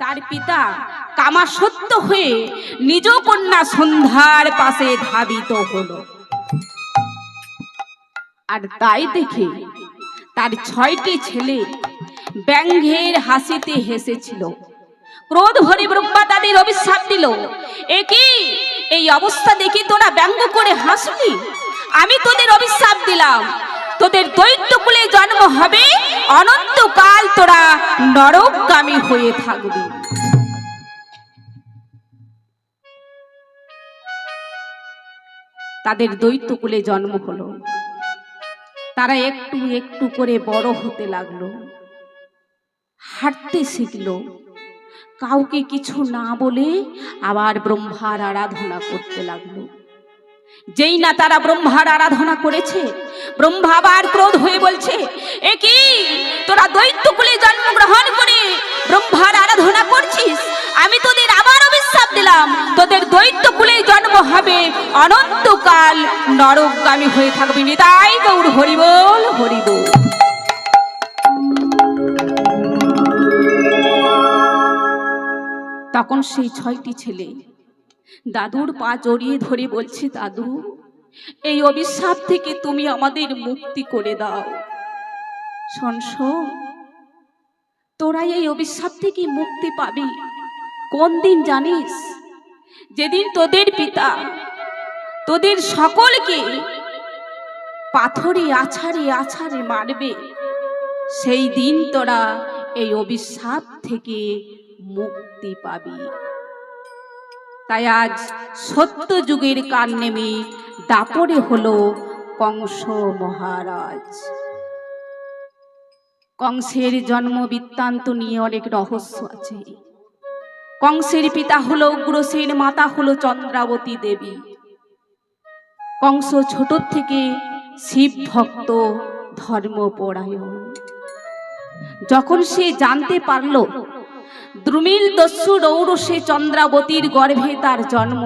তার পিতা কামাসক্ত হয়ে নিজ কন্যা সন্ধ্যার পাশে ধাবিত হলো। আর তাই দেখে তার 6টি ছেলে ব্যঙ্গের হাসিতে হেসেছিল। ক্রোধ ভরে ব্রহ্মা তাদের অভিশাপ দিল, একই এই অবস্থা দেখে তোরা ব্যঙ্গ করে হাসলি? আমি তোদের অভিশাপ দিলাম, তোদের দৈত্য কুলে জন্ম হবে, অনন্তকাল তোরা নরকগামী হয়ে থাকবি। তাদের দৈত্য কুলে জন্ম হলো। তারা একটু একটু করে বড় হতে লাগলো, হাঁটতে শিখলো। কাউকে কিছু না বলে আবার ব্রহ্মার আরাধনা করতে লাগলো। যেই না তারা ব্রহ্মার আরাধনা করেছে, ব্রহ্মা আবার ক্রোধ হয়ে বলছে, একই তোরা দৈত্য কুলে জন্মগ্রহণ করে ব্রহ্মার আরাধনা করছিস? আমি তোদের আবার অভিশাপ দিলাম, তোদের দৈত্য কুলে জন্ম হবে, অনন্তকাল নরকগামী হয়ে থাকবি। নিতাই গৌর হরিবোল হরিবোল। তখন সেই 6টি ছেলে দাদুর পা জড়িয়ে ধরে বলছে, দাদু এই অভিশাপ থেকে তুমি আমাদের মুক্তি করে দাও। শোন, তোরা এই অভিশাপ থেকে মুক্তি পাবি কোন দিন জানিস? যেদিন তোদের পিতা তোদের সকলকে পাথরে আছাড়ে আছাড়ে মারবে, সেই দিন তোরা এই অভিশাপ থেকে মুক্তি পাবি। তাই আজ সত্য যুগের কান নেমে দাপরে হলো কংস মহারাজ। কংসের জন্ম বৃত্তান্ত নিয়ে অনেক রহস্য আছে। কংসের পিতা হলো উগ্রসেন, মাতা হলো চন্দ্রাবতী দেবী। কংস ছোট থেকে শিব ভক্ত, ধর্মপরায়ণ। যখন সে জানতে পারল দ্রুমিল দস্যু রৌরসে চন্দ্রাবতীর গর্ভে তার জন্ম,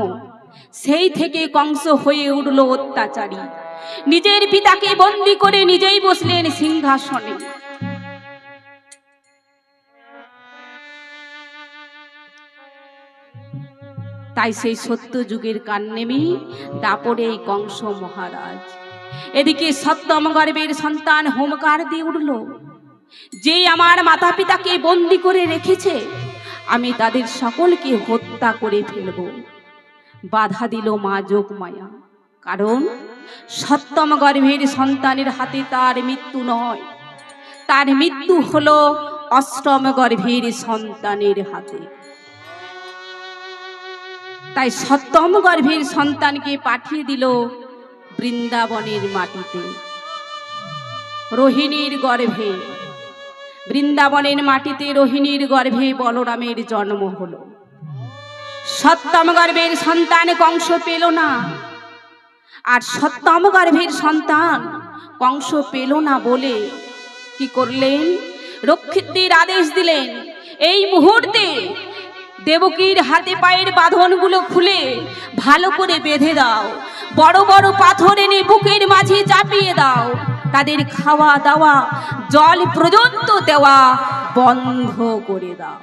সেই থেকে কংস হয়ে উঠল অত্যাচারী। নিজের পিতাকে বন্দী করে নিজেই বসলেন সিংহাসনে। তাই সেই সত্য যুগের কান নেমে দাপরে এই কংস মহারাজ। এদিকে সত্যম গর্ভের সন্তান হোমকার দিয়ে উঠল, যে আমার মাতা পিতাকে বন্দী করে রেখেছে, আমি তাদের সকলকে হত্যা করে ফেলব। বাধা দিল মা যোগমায়া, কারণ সত্যম গর্ভের সন্তানের হাতে তার মৃত্যু নয়, তার মৃত্যু হলো অষ্টম গর্ভের সন্তানের হাতে। তাই সত্যম গর্ভের সন্তানকে পাঠিয়ে দিল বৃন্দাবনের মাটিতে, রোহিণীর গর্ভে। বৃন্দাবনের মাটিতে রোহিণীর গর্ভে বলরামের জন্ম হলো। সত্যম গর্ভের সন্তান কংস পেল না, আর সত্যম গর্ভের সন্তান কংস পেল না বলে কি করলেন? রক্ষিতের আদেশ দিলেন, এই মুহূর্তে দেবকীর হাতে পায়ের বাঁধনগুলো খুলে ভালো করে বেঁধে দাও, বড় বড় পাথর এনে বুকের মাঝে চাপিয়ে দাও, তাদের খাওয়া দাওয়া জল পর্যন্ত দেওয়া বন্ধ করে দাও।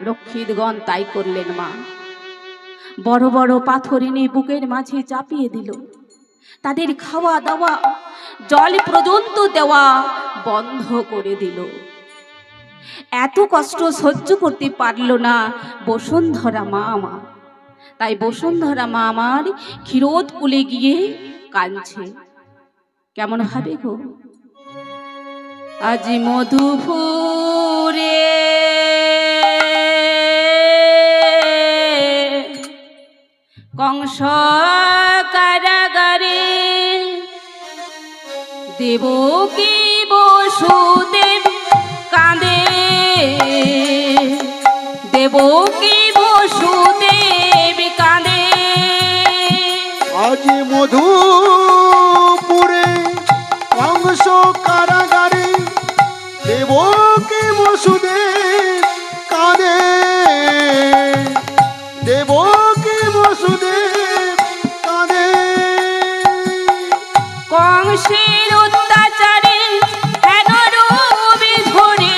রক্ষিতগণ তাই করলেন মা। বড় বড় পাথর এনে বুকের মাঝে চাপিয়ে দিল, তাদের খাওয়া দাওয়া জল পর্যন্ত দেওয়া বন্ধ করে দিল। এত কষ্ট সহ্য করতে পারল না বসুন্ধরা মা আমার। তাই বসুন্ধরা মা আমার ক্ষীরোদ কুলে গিয়ে কাঁদছে। কেমন ভাবে গো? আজি মধুপুরে কংস কারাগারে দেবকী বসুদেব কাঁদে, দেবকী বসুদেব কাঁদে। আজ মধুপুরে কংস কারাগারে দেবকী বসুদেব কাঁদে, দেবকী বসুদেব কাঁদে। কংসের অত্যাচারে হেন রূপ ধরে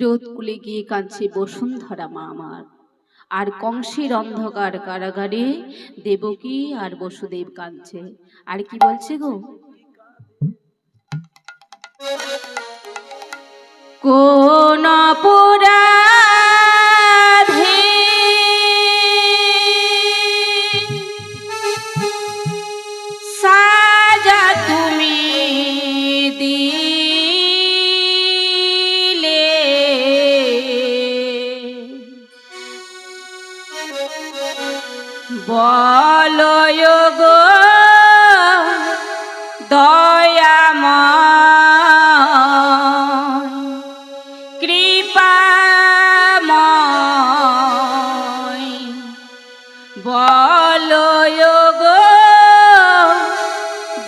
কিরোদ কুলে গিয়ে কাঁদছে বসুন্ধরা মা আমার। আর কংসের অন্ধকার কারাগারে দেবকী আর বসুদেব কাঁদছে। আর কি বলছে গো, কোন অপরাধে সাজা তুমি দিলে, বলো গো দয়াময় কৃপাময়, বলো গো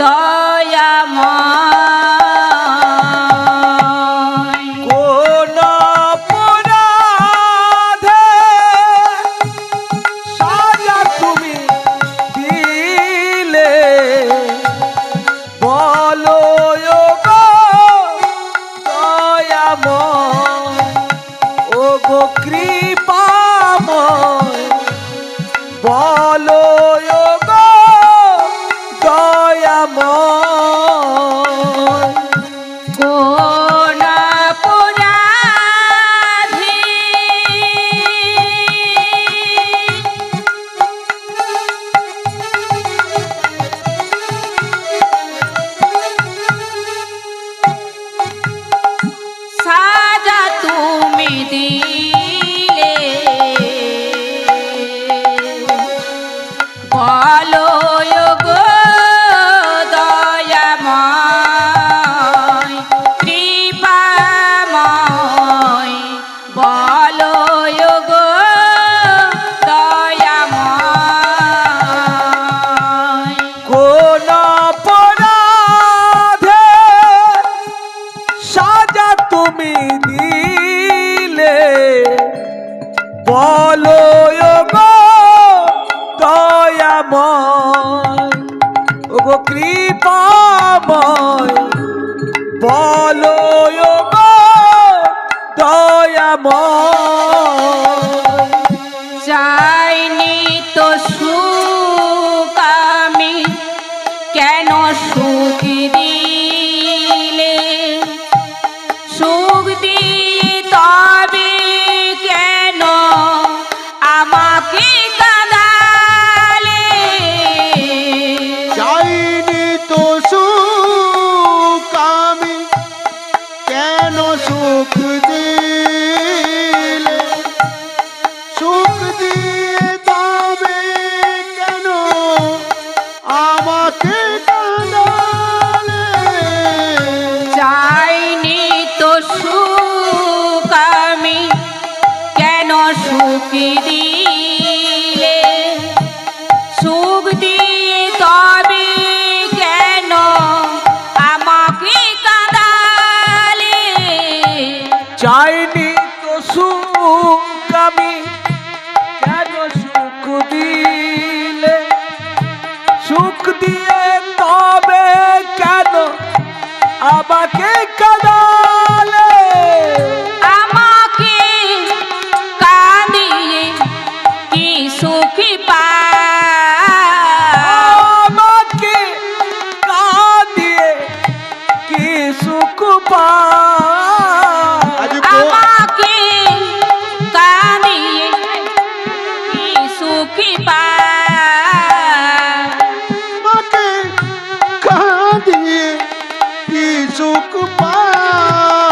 দয়াময়। কোন অপরাধে সাজা তুমি দিলে, বলো গো দয়াময়, ও গো কৃপাময়, বলো গো দয়াময়। কোন অপরাধে সাজা তুমি দিলে, বলো গো দয়াময় কৃপাময়, বলো গো দয়াময়। কোন অপরাধে সাজা তুমি দিলে, বলো গো দয়াময়, ও গো কৃপাময়, বলো গো দয়াময়। চাইনি তো সুখ আমি, কেন সুখ দিলে, সুখ দিয়ে তবে কেন আমাকে কাঁদালে। চাইনি তো সুখ আমি, কেন সুখ দিলে, সুখ দিয়ে তবে কেন আমাকে কাঁদালে। চাইনি তো সুখ আমি, কেন সুখ দিলে, সুখ দিয়ে তবে কেন আমাকে কাঁদালে। চাইনি তো সুখ আমি, কেন সুখ দিলে, সুখ দিয়ে তবে কেন আমাকে কাঁদালে। আমাকে কাঁদিয়ে কি সুখ পায়, আমাকে কাঁদিয়ে কি সুখ পায়। আমাকে কাঁদিয়ে কি সুখ পায়। আমাকে কাঁদিয়ে কি সুখ পায়।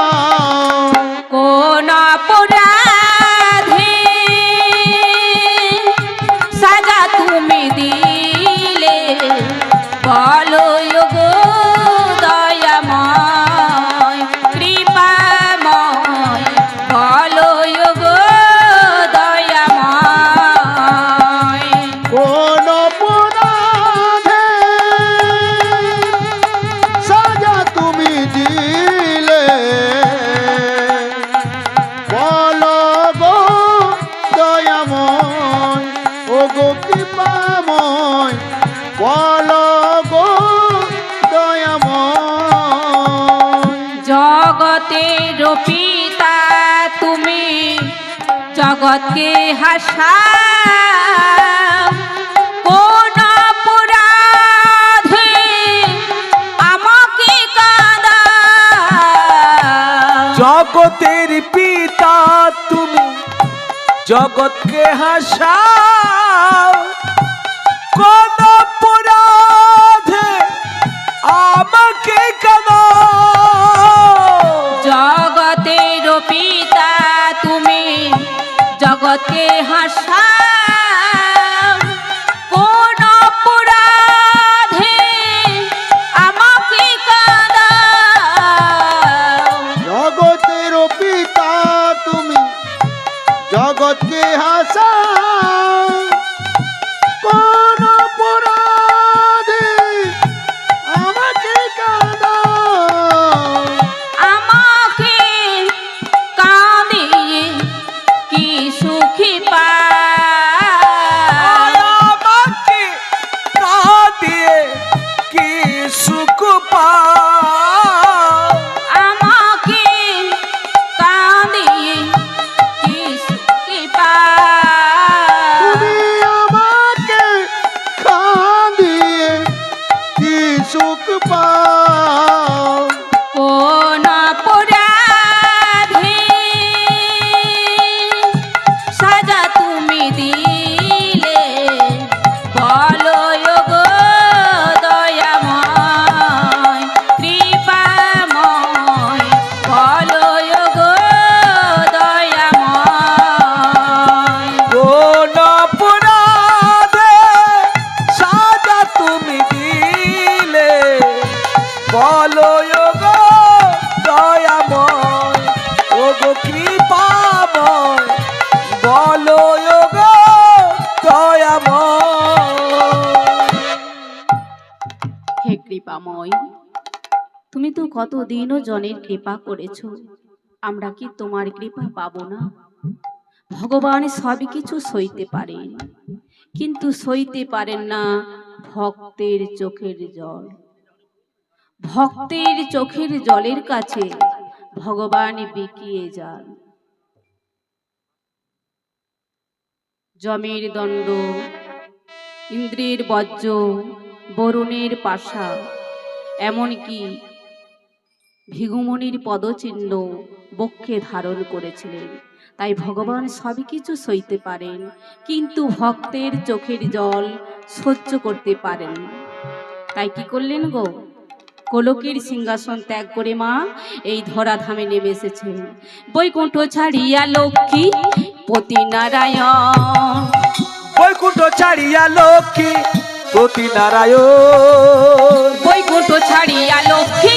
কোন অপরাধে সাজা তুমি দিলে, বলো গো দয়াময় কৃপাময়, বলো গো দয়াময়। কোন অপরাধে সাজা তুমি দিলে, বলো গো দয়াময়, ও গো কৃপাময়, বলো গো দয়াময়। জগতের পিতা জগৎকে হাসা কোন অপরাধে আমাকে কাঁদা জগতের পিতা তুমি জগৎকে হাসাও কোন অপরাধে আমাকে কাঁদাও জগতের পিতা তুমি জগৎকে হাসা কোন অপরাধে আমাকে কাঁদা জগতের পিতা তুমি জগৎকে হাসা কোন অপরাধে আমাকে কাঁদাও আমাকে কাঁদিয়ে কি সুখী পায় আমাকে কাঁদিয়ে কি সুখ পাও আমাকে কাঁদিয়ে কি সুখী পায় তুমি আমাকে কাঁদিয়ে কি সুখ পাও কোন অপরাধে সাজা তুমি দিলে বলো গো দয়াময় কৃপাময় বলো গো দয়াময় কোন অপরাধে সাজা তুমি দিলে বলো গো দয়াময় ও গো কৃপাময় বলো গো দয়াময় হে কৃপাময় তুমি তো কতদিনও জনের কৃপা করেছো আমরা কি তোমার কৃপা পাবো না ভগবান সবই কিছু সইতে পারেন কিন্তু সইতে পারেন না ভক্তের চোখের জল ভক্তের চোখের জলের কাছে ভগবান বিকিয়ে যান যমের দণ্ড ইন্দ্রের বজ্র বরুণের পাশা এমনকি ভৃগুমুনির পদচিহ্ন বক্ষে ধারণ করেছিলেন তাই ভগবান সবই কিছু সইতে পারেন কিন্তু ভক্তের চোখের জল সহ্য করতে পারেন না। তাই কি করলেন গো কলকির সিংহাসন ত্যাগ করে মা এই ধরাধামে নেমে এসেছেন বৈকুণ্ঠ ছাড়িয়া লক্ষ্মী পতি নারায়ণ বৈকুণ্ঠ ছাড়িয়া লক্ষ্মী পতি নারায়ণ বৈকুণ্ঠ ছাড়িয়া লক্ষ্মী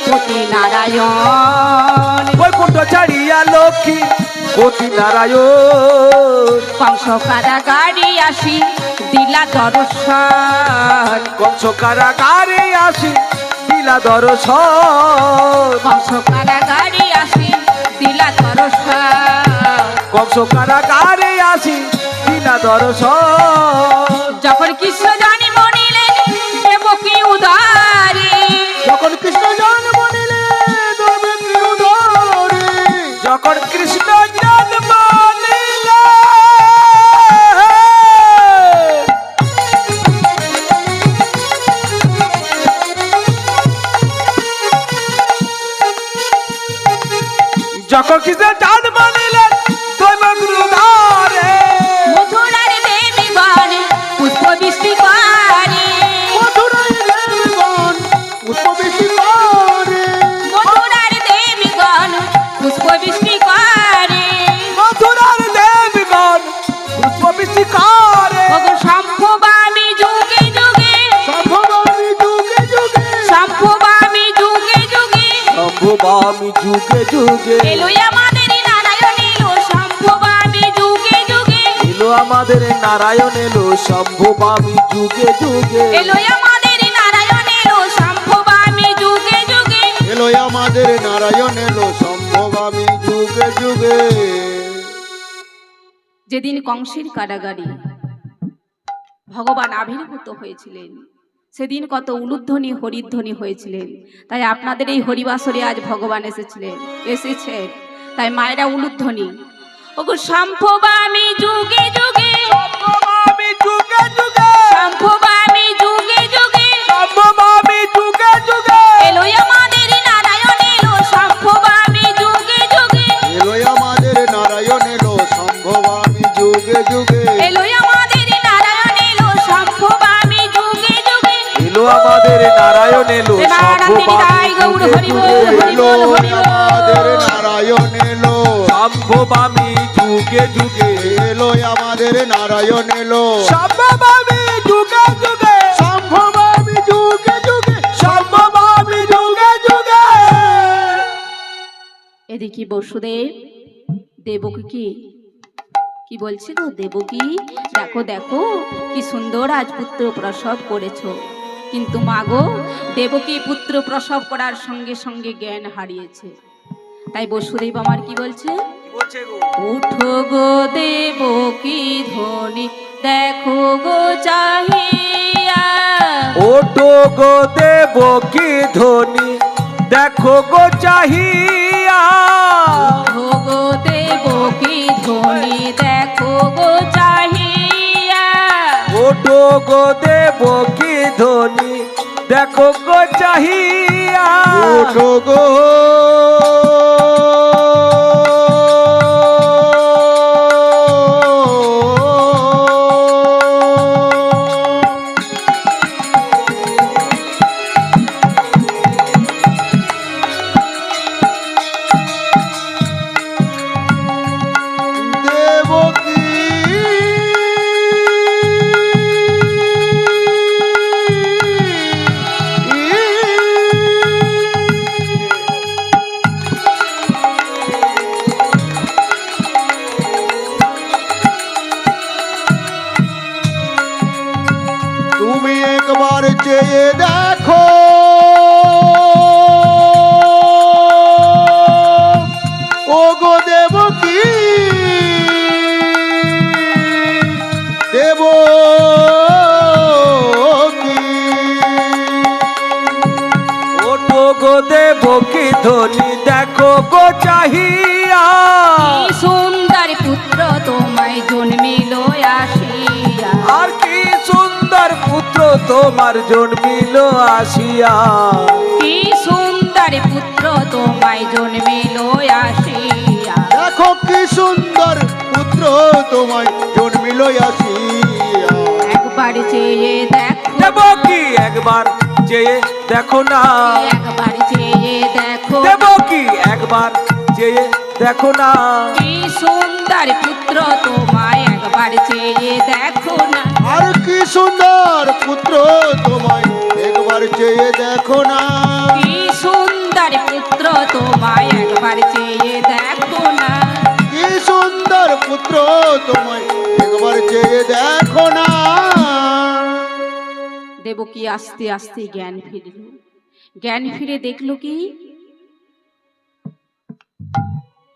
পতি নারায়ণ বৈকুণ্ঠ ছাড়িয়া লক্ষ্মী পতি নারায়ণ কংস কারাগারে আসি দিলা দর্শন কংস কারাগারে আসি দিলা দর্শন কংস কারাগারে আসি দিলা দর্শন কংস কারাগারে আসি দিলা দর্শন যখন কৃষ্ণ জানি মনিলেন দেবকী উদারে যখন কৃষ্ণ জন্ম নিলে দেবকী উদরে যখন কৃষ্ণ জন্ম নিলে যখন কৃষ্ণ জন্ম নিলেন দৈবগুরু ধারে মথুরার দেবীগণ পুষ্প বৃষ্টি করে মথুরায় দেবগণ পুষ্পবৃষ্টি করে মথুরার দেবীগণ পুষ্প বৃষ্টি করে মথুরার দেবগণ পুষ্পবৃষ্টি করে ওগো সম্ভবামি যুগে যুগে সম্ভবামী যুগে যুগে সম্ভবামি যুগে যুগে সম্ভবামি যুগে যুগে এলো আমাদের নারায়ণ এলো সম্ভবামি যুগে যুগে এলো আমাদের নারায়ণ এলো সম্ভবামি যুগে যুগে এলো আমাদের নারায়ণ এলো সম্ভবামি যুগে যুগে এলো আমাদের নারায়ণ এলো সম্ভবামী যুগে যুগে যেদিন কংসের কারাগারে ভগবান আবির্ভূত হয়েছিলেন সেদিন কত উলুধ্বনি হরিধ্বনি হয়েছিলেন তাই আপনাদের এই হরিবাসরে আজ ভগবান এসেছেন তাই মায়েরা উলুধ্বনি ওগো সম্ভবামি যুগে যুগে, সম্ভবামি যুগে যুগে, সম্ভবামি যুগে যুগে, সম্ভবামি যুগে যুগে, এলো আমাদের নারায়ণ এলো সম্ভবামি যুগে যুগে, এলো আমাদের নারায়ণ এলো সম্ভবামি যুগে যুগে, এলো আমাদের নারায়ণ এলো সম্ভবামি যুগে যুগে। এলো আমাদের নারায়ণ এলো প্রেমানন্দিনী গৌর হরি বল, হরি এলো বল, হরি আমাদের বল। নারায়ণ এলো সম্ভবামি যুগে যুগে, এলো আমাদের নারায়ণ এলো সম্ভবামি যুগে যুগে, সম্ভবামি যুগে যুগে, সম্ভবামি যুগে যুগে। এদিকে বসুদেব দেবকী কি বলছে গো, দেবকী দেখো দেখো কি সুন্দর আজ পুত্র প্রসব করেছো। কিন্তু মা গো, দেবকী পুত্র প্রসব করার সঙ্গে সঙ্গে জ্ঞান হারিয়েছে। তাই বসুদেব আমার কি বলছে, কি বলছে গো? উঠো গো দেবকী ধ্বনি দেখো গো চাহিয়া, ওঠো গো দেবকী ধ্বনি দেখো গো চাহিয়া, উঠো গো দেবকী ধ্বনি দেখো গো চাহিয়া, ওঠো গো দেবকী ধ্বনি দেখো গো চাহিয়া, ওঠো গো দেবকী তুমি একবার চেয়ে দেখো ও গো দেবকী দেবকী ওঠো গো দেবকী ধ্বনি দেখো গো চাহিয়া, কি সুন্দর পুত্র তোমায় জন্মিল আসিয়া, আর কি সুন্দর পুত্র তোমার জন্মিল আসিয়া, কি সুন্দর পুত্র তোমায় জন্মিল আসিয়া, দেখো কি সুন্দর পুত্র তোমায় জন্মিল আসিয়া একবার চেয়ে দেখো, দেবকী একবার চেয়ে দেখো না, একবার চেয়ে দেখো, দেবকী একবার চেয়ে দেখো না, কি সুন্দর পুত্র তোমায় একবার চেয়ে দেখো না, আর কি সুন্দর পুত্র তোমায় একবার চেয়ে দেখো না কি সুন্দর পুত্র তোমায় একবার চেয়ে দেখো না। কি সুন্দর পুত্র তোমায় একবার চেয়ে দেখো না দেবকী আস্তে আস্তে জ্ঞান ফিরল, জ্ঞান ফিরে দেখলো কি,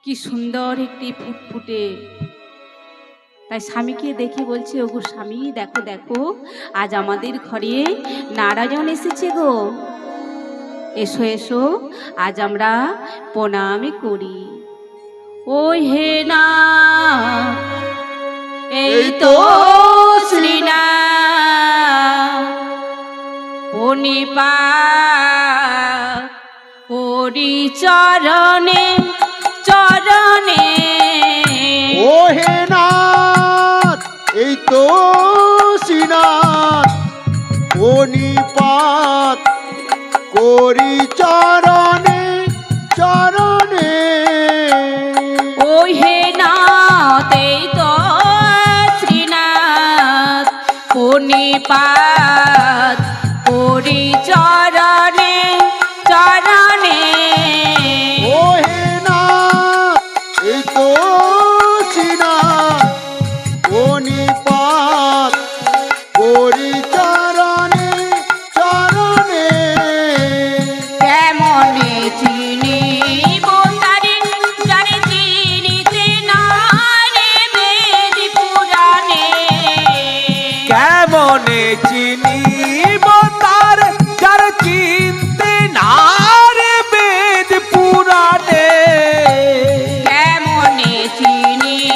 কি সুন্দর একটি ফুটফুটে। তাই স্বামীকে দেখে বলছে, ওগো স্বামী দেখো দেখো আজ আমাদের ঘরে নারায়ণ এসেছে গো, এসো এসো আজ আমরা প্রণামী করি। ওই হে না এই তো শ্রীনাথ পনিপা পরি চরণে চরণে, ও হে নাথ এই তো শ্রীনাথ ও নিপাত করি চরণে চরণে, ওই হে নাথ এই তো শ্রীনাথ পনিপাত পরি চরণে চরণে, ও হে নাথ এই তো শ্রীনাথ ও নিপাত করি চরণে চরণে, কেমনে চিনিব তারে যারে চিনিতে না রে বেদ পুরাণে, কেমনে চিনিব তার যার চিনতে না রে বেদ পুরাণে, কেমনে চিনিব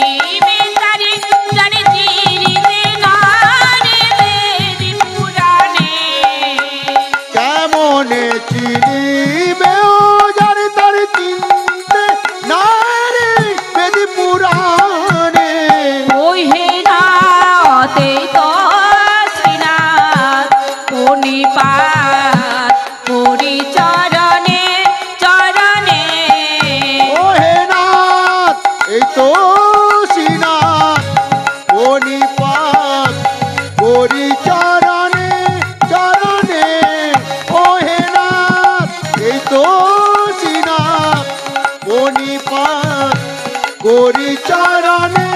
গরি চরণে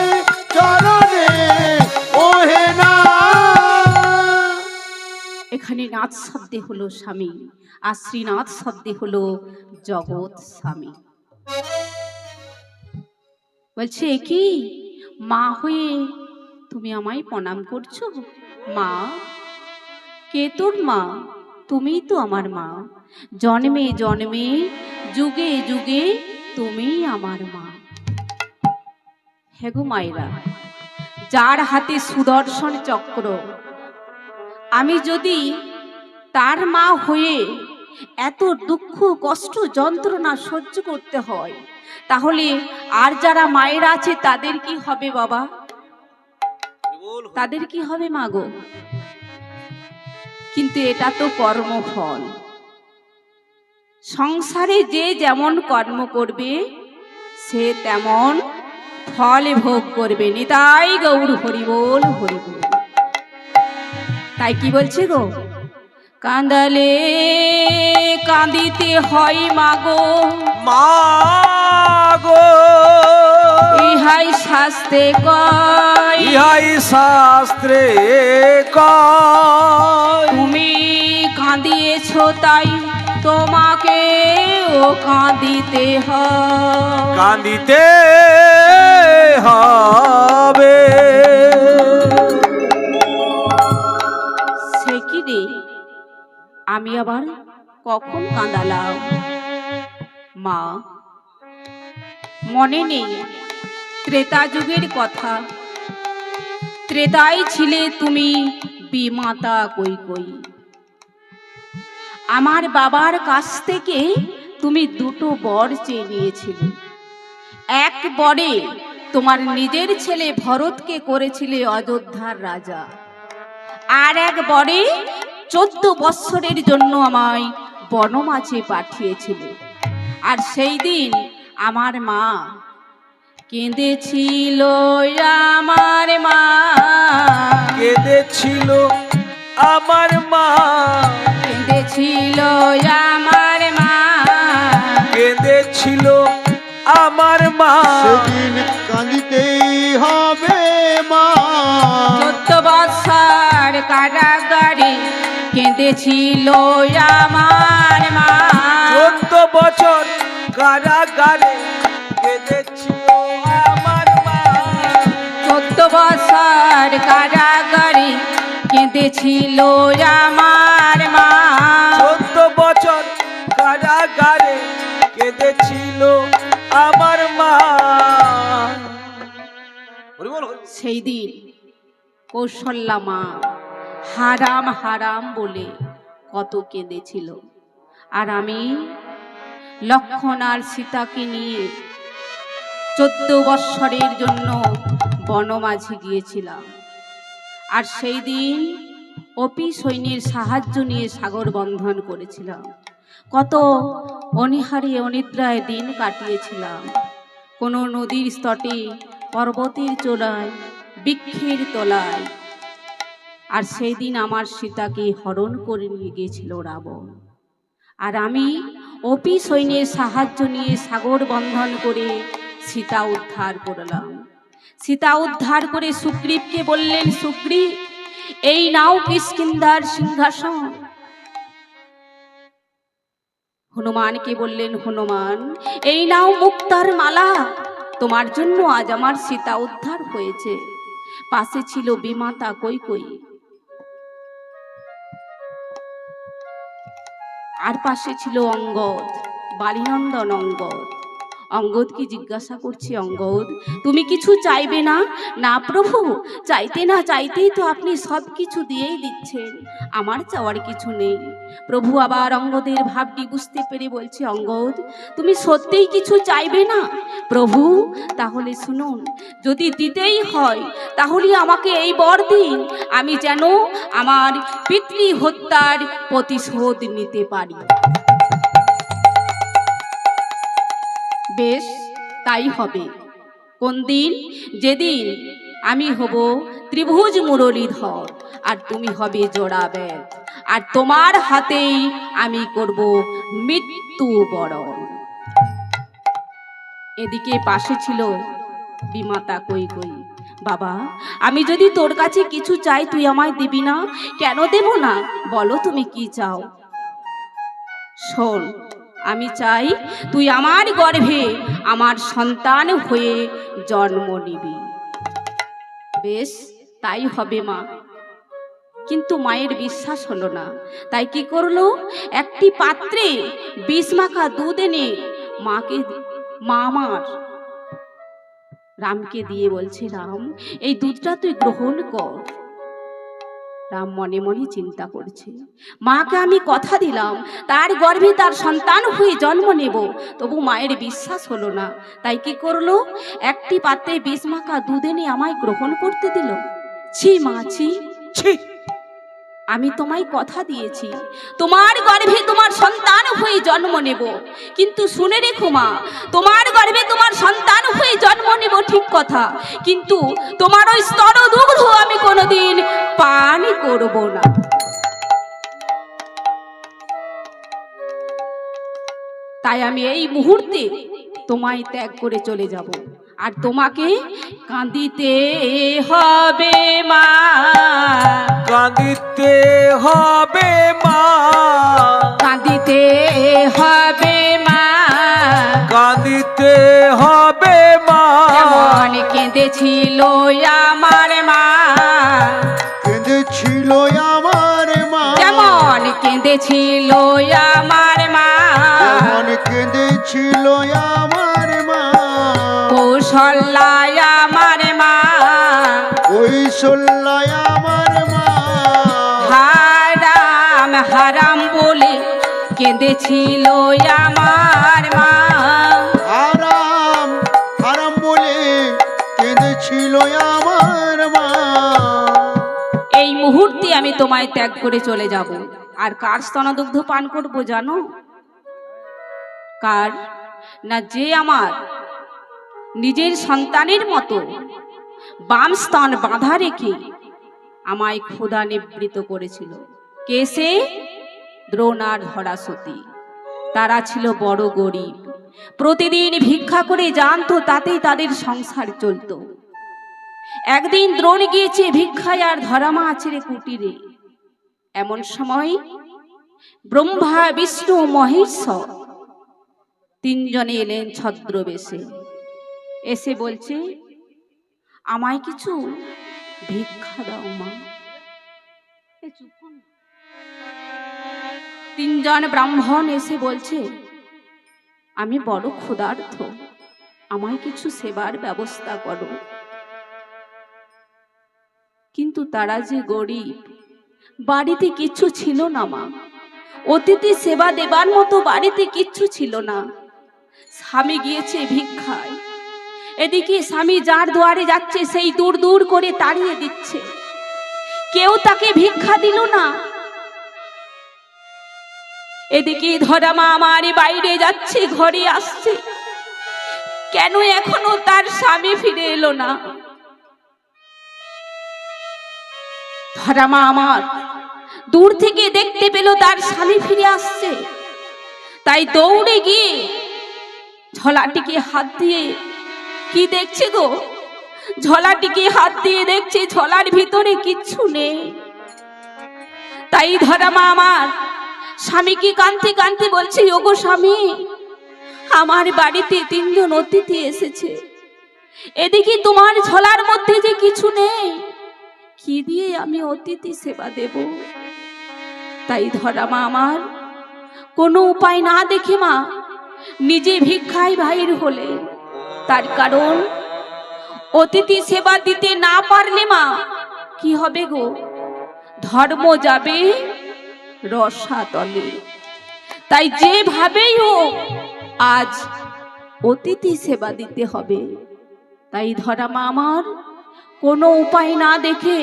চরণে ওহে না। এখানে নাথ শব্দে হলো স্বামী, আর শ্রীনাথ শব্দে হলো জগৎ স্বামী। বলছে এ কি মা হয়ে তুমি আমায় প্রণাম করছো? মা? কে তোর মা? তুমিই তো আমার মা। জন্মে জন্মে যুগে যুগে তুমিই আমার মা। হেগো মায়েরা, যার হাতে সুদর্শন চক্র, আমি যদি তার মা হয়ে এত দুঃখ কষ্ট যন্ত্রণা সহ্য করতে হয়, তাহলে আর যারা মায়েরা আছে তাদের কি হবে বাবা? তাদের কি হবে মা গো? কিন্তু এটা তো কর্মফল। সংসারে যে যেমন কর্ম করবে সে তেমন ফল ভোগ করবে। নিতাই গৌর হরিবোল হরিবোল। তাই কি বলছে গো? কাঁদালে কাঁদিতে হয় মাগো, মাগো ইহাই শাস্ত্রে কয়, ইহাই শাস্ত্রে কয়। তুমি কাঁদিয়েছো তাই তোমাকে ও কাঁদিতে হয়, কাঁদিতে হবে। সে কি রে, আমি আবার কখন কাঁদালাম? মা, মনে নেই ত্রেতা যুগের কথা? ত্রেতায় ছিলে তুমি বিমাতা কৈকেয়ী। আমার বাবার কাছ থেকে তুমি দুটো বর চেয়ে নিয়েছিলে। এক বরে তোমার নিজের ছেলে ভরতকে করেছিলে অযোধ্যার রাজা, আর এক বরে 14 বৎসরের জন্য আমায় বনমাঝে পাঠিয়েছিলে। আর সেই দিন আমার মা কেঁদেছিল, আমার মা কেঁদেছিল আমার মা, কেঁদেছিল আমার মা, কেঁদেছিল আমার মা। সেদিন কাঁদিতেই হবে মা। 14 বৎসর কারাগারে কেঁদেছিল আমার মা। 14 বছর কারাগারে কেঁদেছিল আমার মা। 14 বৎসর কারাগারে কেঁদেছিল আমার মা। 14 বছর কারাগারে কেঁদেছিল আমার মা। সেই দিন কৌশল্যা মা হারাম হারাম বলে কত কেঁদেছিল। আর আমি লক্ষ্মণ আর সীতাকে নিয়ে 14 বৎসরের জন্য বনমাঝে গিয়েছিলাম। আর সেই দিন অপি সৈন্যের সাহায্য নিয়ে সাগর বন্ধন করেছিলাম। কত অনিহারে অনিদ্রায় দিন কাটিয়েছিলাম। কোনো নদীর তটে, পর্বতের চূড়ায়, বৃক্ষের তলায়। আর সেই দিন আমার সীতাকে হরণ করে নিয়ে গিয়েছিল রাবণ। আর আমি অপি সৈন্যের সাহায্য নিয়ে সাগর বন্ধন করে সীতা উদ্ধার করলাম। সীতা উদ্ধার করে সুগ্রীবকে বললেন, সুগ্রীব এই নাও কিষ্কিন্ধার সিংহাসন। হনুমানকে বললেন, হনুমান এই নাও মুক্তার মালা। তোমার জন্য আজ আমার সীতা উদ্ধার হয়েছে। পাশে ছিল বিমাতা কৈকেয়ী, আর পাশে ছিল অঙ্গদ, বালিনন্দন অঙ্গদ। অঙ্গদকে জিজ্ঞাসা করছি, অঙ্গদ তুমি কিছু চাইবে না? না প্রভু, চাইতে না চাইতেই তো আপনি সব কিছু দিয়েই দিচ্ছেন, আমার চাওয়ার কিছু নেই। প্রভু আবার অঙ্গদের ভাবটি বুঝতে পেরে বলছে, অঙ্গদ তুমি সত্যিই কিছু চাইবে না? প্রভু তাহলে শুনুন, যদি দিতেই হয় তাহলে আমাকে এই বর দিন, আমি যেন আমার পিতৃ হত্যার প্রতিশোধ নিতে পারি। বেশ তাই হবে। কোন দিন? যেদিন আমি হব ত্রিভুজ মুরলীধর আর তুমি হবে জোড়াবেদ, আর তোমার হাতেই আমি করব মৃত্যু বরণ। এদিকে পাশে ছিল বিমাতা কই কই। বাবা, আমি যদি তোর কাছে কিছু চাই তুই আমায় দিবি না? কেন দেব না? বলো তুমি কি চাও। শোন, আমি চাই তুই আমার গর্ভে আমার সন্তান হয়ে জন্ম নিবি। বেশ, তাই হবে মা। কিন্তু মায়ের বিশ্বাস হলো না, তাই কি করলো, একটি পাত্রে বিষ মাখা দুধ এনে মা আমার রামকে দিয়ে বলছে, রাম, এই দুধটা তুই গ্রহণ কর। রাম মনে মনে চিন্তা করছে, মাকে আমি কথা দিলাম তার গর্ভে তার সন্তান হয়ে জন্ম নেব, তবু মায়ের বিশ্বাস হলো না। তাই কি করলো, একটি পাত্রে বিষ মাখা দুধ এনে আমায় গ্রহণ করতে দিল। ছি মা, ছি ছি। আমি তোমায় কথা দিয়েছি তোমার গর্ভে তোমার সন্তান হয়ে জন্ম নেব, কিন্তু শুনে রেখো মা, তোমার গর্ভে তোমার সন্তান হয়ে জন্ম নেব ঠিক কথা, কিন্তু তোমার ওই স্তন দুগ্ধ আমি কোনোদিন পান করব না। তাই আমি এই মুহূর্তে তোমায় ত্যাগ করে চলে যাব, আর তোমাকে কাঁদিতে হবে মা, কাঁদিতে হবে মা, কাঁদিতে হবে মা, কাঁদিতে হবে মা। যেমন কেঁদেছিল আমার মা, কেঁদেছিল আমার মা, যেমন কেঁদেছিল আমার মা, যেমন কেঁদেছিল আমার মা, কৌশল্যায় আমার মা, কৌশল্যায় আমার মা, হারাম হারাম বলে কেঁদেছিল আমার মা, হারাম হারাম বলে কেঁদেছিল আমার মা। এই মুহূর্তে আমি তোমায় ত্যাগ করে চলে যাব, আর কার স্তনদুগ্ধ পান করব জানো? কার না, যে আমার নিজের সন্তানের মতো বাম স্তন বাঁধা রেখে আমায় ক্ষুধা নিবৃত করেছিল। কে সে? দ্রোণ আর ধরাসতী। তারা ছিল বড় গরিব, প্রতিদিন ভিক্ষা করে জানতো, তাতেই তাদের সংসার চলতো। একদিন দ্রোণ গিয়েছে ভিক্ষায় আর ধরামা আছে কুটিরে। এমন সময় ব্রহ্মা বিষ্ণু মহেশ্বর তিনজনে এলেন ছদ্রবেশে। এসে বলছে, আমায় কিছু ভিক্ষা দাও মা। তিনজন ব্রাহ্মণ এসে বলছে, আমি বড় ক্ষুধার্ত, আমায় কিছু সেবার ব্যবস্থা করো। কিন্তু তারা যে গরিব, বাড়িতে কিচ্ছু ছিল না মা, অতিথি সেবা দেবার মতো বাড়িতে কিচ্ছু ছিল না। স্বামী গিয়েছে ভিক্ষায়, এদিকে স্বামী যার দুয়ারে যাচ্ছে সেই দূর দূর করে তাড়িয়ে দিচ্ছে, কেউ তাকে ভিক্ষা দিল না। এদিকে ধরামা আমার বাইরে যাচ্ছে, ঘরে আসছে, কেন এখনো তার স্বামী ফিরে এলো না? ধরামা আমার দূর থেকে দেখতে পেল তার স্বামী ফিরে আসছে, তাই দৌড়ে গিয়ে ঝোলাটিকে হাত দিয়ে, কি দেখছে গো? ঝোলাটিকে হাত দিয়ে দেখছে ঝোলার ভিতরে কিচ্ছু নেই। তাই ধরামা আমার স্বামীকে কাঁদতে কাঁদতে বলছে, ওগো স্বামী, আমার বাড়িতে তিনজন অতিথি এসেছে, এদিকে তোমার ঝোলার মধ্যে যে কিছু নেই, কি দিয়ে আমি অতিথি সেবা দেব? তাই ধরামা আমার কোনো উপায় না দেখে মা নিজে ভিক্ষায় বাহির হলে। তার কারণ, অতিথি সেবা দিতে না পারলে মা কি হবে গো? ধর্ম যাবে রসাতলে। তাই যেভাবেই হোক আজ অতিথি সেবা দিতে হবে। তাই ধরামা আমার কোনো উপায় না দেখে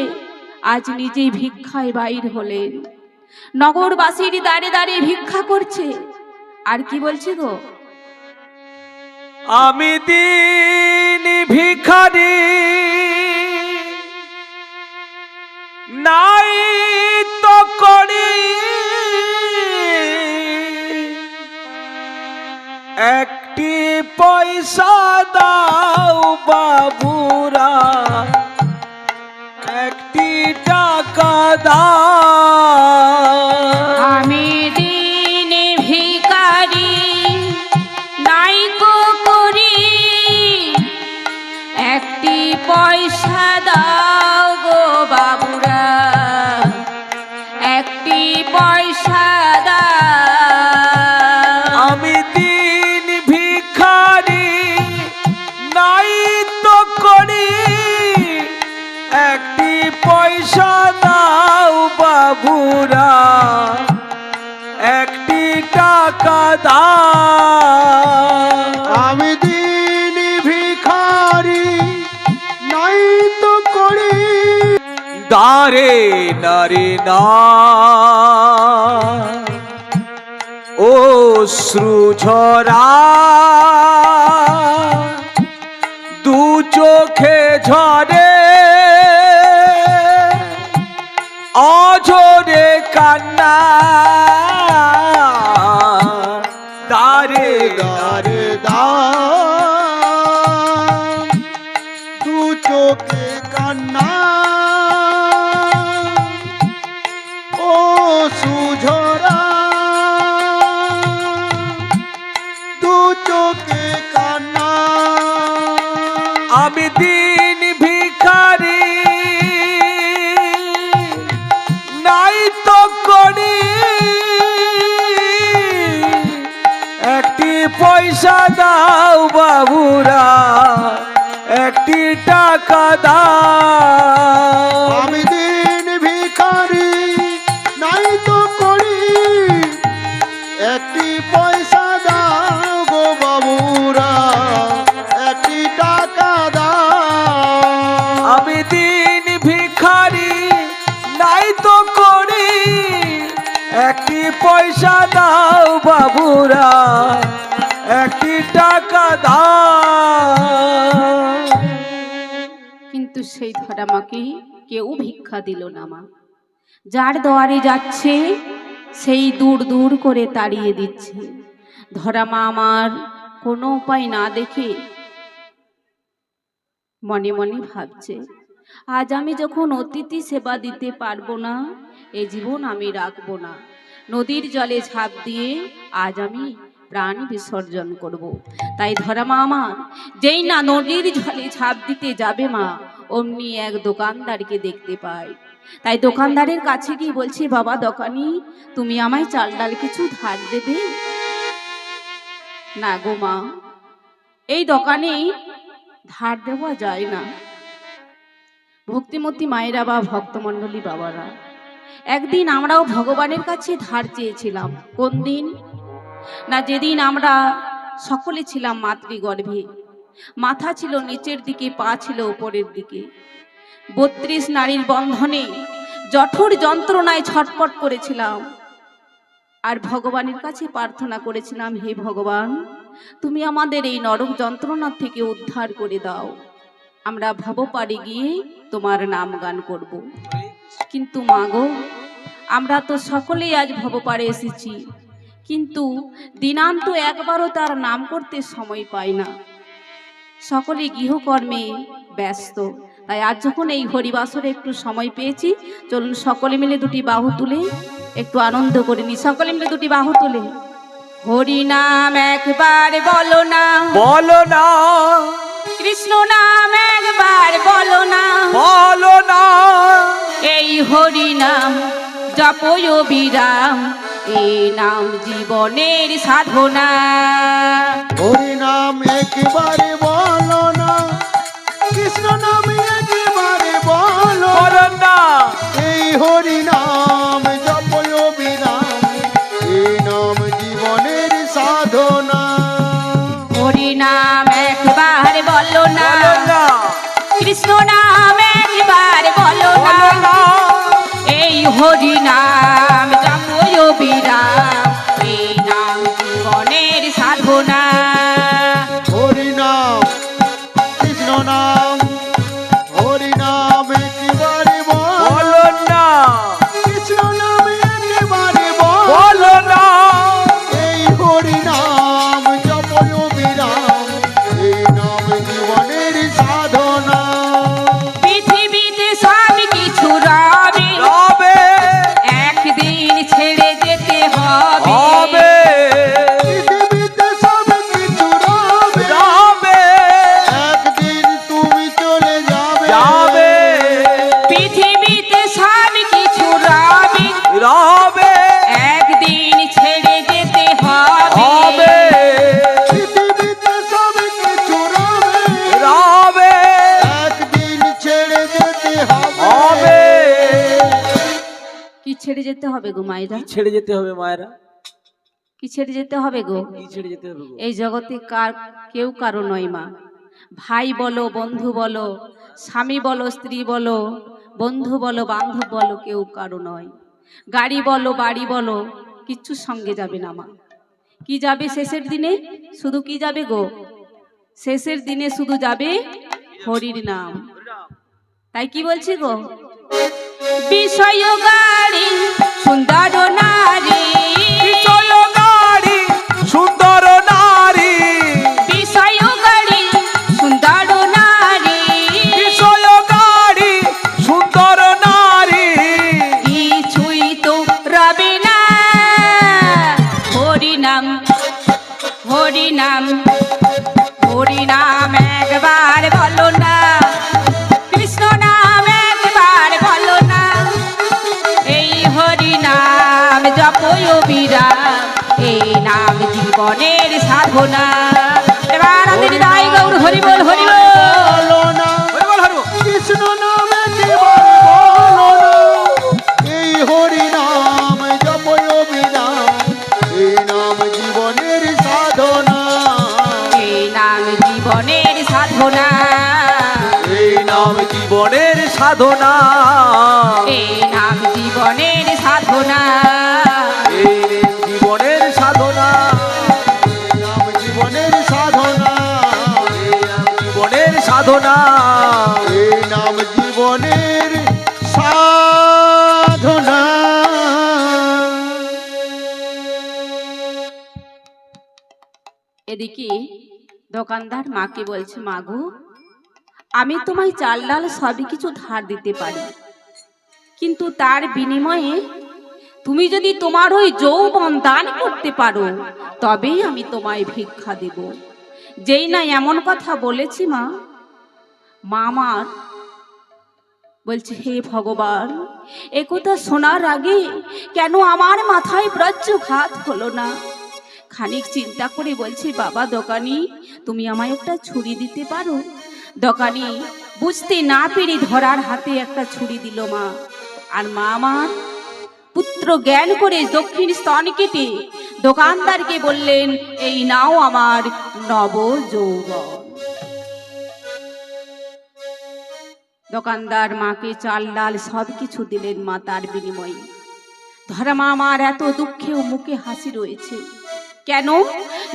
আজ নিজে ভিক্ষায় বাইর হলেন। নগরবাসীর দাঁড়ে দাঁড়ে ভিক্ষা করছে, আর কি বলছে গো? আমি দিন ভিখারি, নাই তো করি একটি পয়সা, বাবুরা একটি টাকা দাও। আমি দিন ভিখারি নাই তো করি দারে নারে না ও শ্রুঝরা দু চোখে ঝরে অঝরে কান্না দারে দারে দাম দু চোখে কান্না ও সুঝরা দু চোখে কান্না আমি দিন ভিখারি নাই তো করি একটি পয়সা দাও বাবুরা একটি টাকা দাও। আমি দিন ভিখারি নাই তো করি একটি পয়সা দাও গো বাবুরা একটি টাকা দাও। আমি দিন ভিখারি নাই তো করি একটি পয়সা দাও বাবুরা একটি টাকা দাও। কিন্তু সেই ধরামাকে কেউ ভিক্ষা দিল না মা। যার দুয়ারে যাচ্ছে সেই দূর দূর করে তাড়িয়ে দিচ্ছে। ধরামা আমার কোনো উপায় না দেখে মনে মনে ভাবছে, আজ আমি যখন অতিথি সেবা দিতে পারবো না, এ জীবন আমি রাখবো না। নদীর জলে ঝাঁপ দিয়ে আজ আমি প্রাণ বিসর্জন করব। তাই ধরামা আমার যেই না নদীর জলে ঝাঁপ দিতে যাবে মা, অমনি এক দোকানদারকে দেখতে পায়। তাই দোকানদারের কাছে গিয়ে বলছে, বাবা দোকানি, তুমি আমায় চাল ডাল কিছু ধার দেবে? না গো মা, এই দোকানে ধার দেওয়া যায় না। ভক্তিমতী মায়েরা বা ভক্তমণ্ডলী বাবারা, একদিন আমরাও ভগবানের কাছে ধার চেয়েছিলাম। কোন দিন? না যেদিন আমরা সকলে ছিলাম মাতৃগর্ভে। মাথা ছিল নিচের দিকে, পা ছিল উপরের দিকে। 32 নারীর বন্ধনে জঠর যন্ত্রণায় ছটপট করেছিলাম। আর ভগবানের কাছে প্রার্থনা করেছিলাম, হে ভগবান, তুমি আমাদের এই নরক যন্ত্রণা থেকে উদ্ধার করে দাও। আমরা ভবপারে গিয়ে তোমার নাম গান করব। কিন্তু মাগো, আমরা তো সকলেই আজ ভবপারে এসেছি, কিন্তু দিনান্ত একবারও তার নাম করতে সময় পাই না। সকলে গৃহকর্মে ব্যস্ত। তাই আজ যখন এই হরিবাসরে একটু সময় পেয়েছি, চলুন সকলে মিলে দুটি বাহু তুলে একটু আনন্দ করে নি। সকলে মিলে দুটি বাহু তুলে হরি নাম একবার বলো না, বলো না, কৃষ্ণ নাম একবার বলো না, বলো না, এই হরি নাম জপয় বিরাম, এই নাম জীবনের সাধনা। হরি নাম একবারে বলো না, কৃষ্ণ নাম একবারে বলো বলো না, এই হরি নাম জপয় বিরাম, এই নাম জীবনের সাধনা। হরি নাম একবার বলো না, বলো না, কৃষ্ণ নাম একবার বলো না, বলো না, এই হরি নাম জপয় বিরাম, এই নাম জীবনের সাধনা। হরি নাম কৃষ্ণ নাম, হরি নাম একবারে বলো না, কৃষ্ণ নাম একবারে বলো না, এই হরি নাম জপয় বিরাম, এই নাম জীবনের সাধনা। পৃথিবীতে সব কিছু রবে, রবে একদিন কি ছেড়ে যেতে হবে গো মায়েরা? কি ছেড়ে যেতে হবে মায়েরা? কি ছেড়ে যেতে হবে গো? কি ছেড়ে যেতে হবে গো? এই জগতে কেউ কারো নয় মা। ভাই বলো, বন্ধু বলো, স্বামী বলো, স্ত্রী বলো, বন্ধু বলো, বান্ধব বলো, কেউ কারো নয়। গাড়ি বলো, বাড়ি বলো, কিচ্ছু সঙ্গে যাবে না মা। কি যাবে শেষের দিনে? শুধু কি যাবে গো? শেষের দিনে শুধু যাবে হরির নাম। তাই কি বলছি গো? বিষয় গাড়ি সুন্দর নারী, বিষয় গাড়ি সুন্দর নারী, বিষয় গাড়ি সুন্দর নারী, বিষয় গাড়ি সুন্দর নারী, কিছুই তো রবে না হরিনাম, হরিনাম, হরিনাম একবার বলো না, কৃষ্ণ নাম একবার বলো না, এই হরিনাম জপয় বিরাম, এই নাম জীবনের সাধনা। এবার আমাদের হৃদয় গৌর হরি বল, হরি বল। বলো না হরি বল, হরি বল। কৃষ্ণ নামে জীবন বলো না, এই হরি নাম জপয় বিনাম, এই নাম জীবনের সাধনা, এই নাম জীবনের সাধনা, এই নাম জীবনের সাধনা, এই নাম জীবনের সাধনা, এই জীবনের সাধনা, এই নাম জীবনের সাধনা, এই নাম জীবনের সাধনা, এই নাম জীবনের সাধনা। এদিকে দোকানদার মাকে বলছে, মাগো আমি তোমায় চাল ডাল সবই কিছু ধার দিতে পারি, কিন্তু তার বিনিময়ে তুমি যদি তোমার ওই যৌবন দান করতে পারো তবেই আমি তোমায় ভিক্ষা দেব। যেই না এমন কথা বলেছি মা, মা আমার বলছে, হে ভগবান, একথা শোনার আগে কেন আমার মাথায় বজ্রঘাত হলো না? খানিক চিন্তা করে বলছি, বাবা দোকানি, তুমি আমায় একটা ছুরি দিতে পারো? দোকানি বুঝতে না পেরে ধরার হাতে একটা ছুরি দিল মা। আর মা আমার পুত্র জ্ঞান করে দক্ষিণ স্তন কেটে দোকানদারকে বললেন, এই নাও আমার নব যৌবন। দোকানদার মাকে চাল ডাল সব কিছু দিলেন মা তার বিনিময়ে। ধরা মা আমার এত দুঃখেও মুখে হাসি রয়েছে, কেন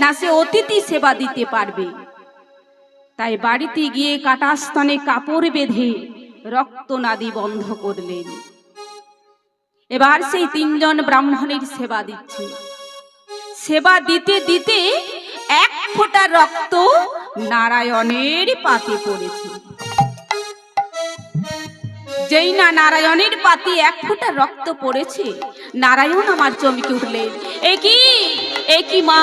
না সে অতিথি সেবা দিতে পারবে। তাই বাড়িতে গিয়ে কাটাস্তনে কাপড় বেঁধে রক্ত নাদি বন্ধ করলেন। এবার সেই তিনজন ব্রাহ্মণের সেবা দিচ্ছে। সেবা দিতে দিতে এক ফোঁটা রক্ত নারায়ণের পাতে পড়েছে। যেই না নারায়ণের পাতে এক ফোঁটা রক্ত পড়েছে, নারায়ণ আমার চমকে উঠলেন, এ কি মা,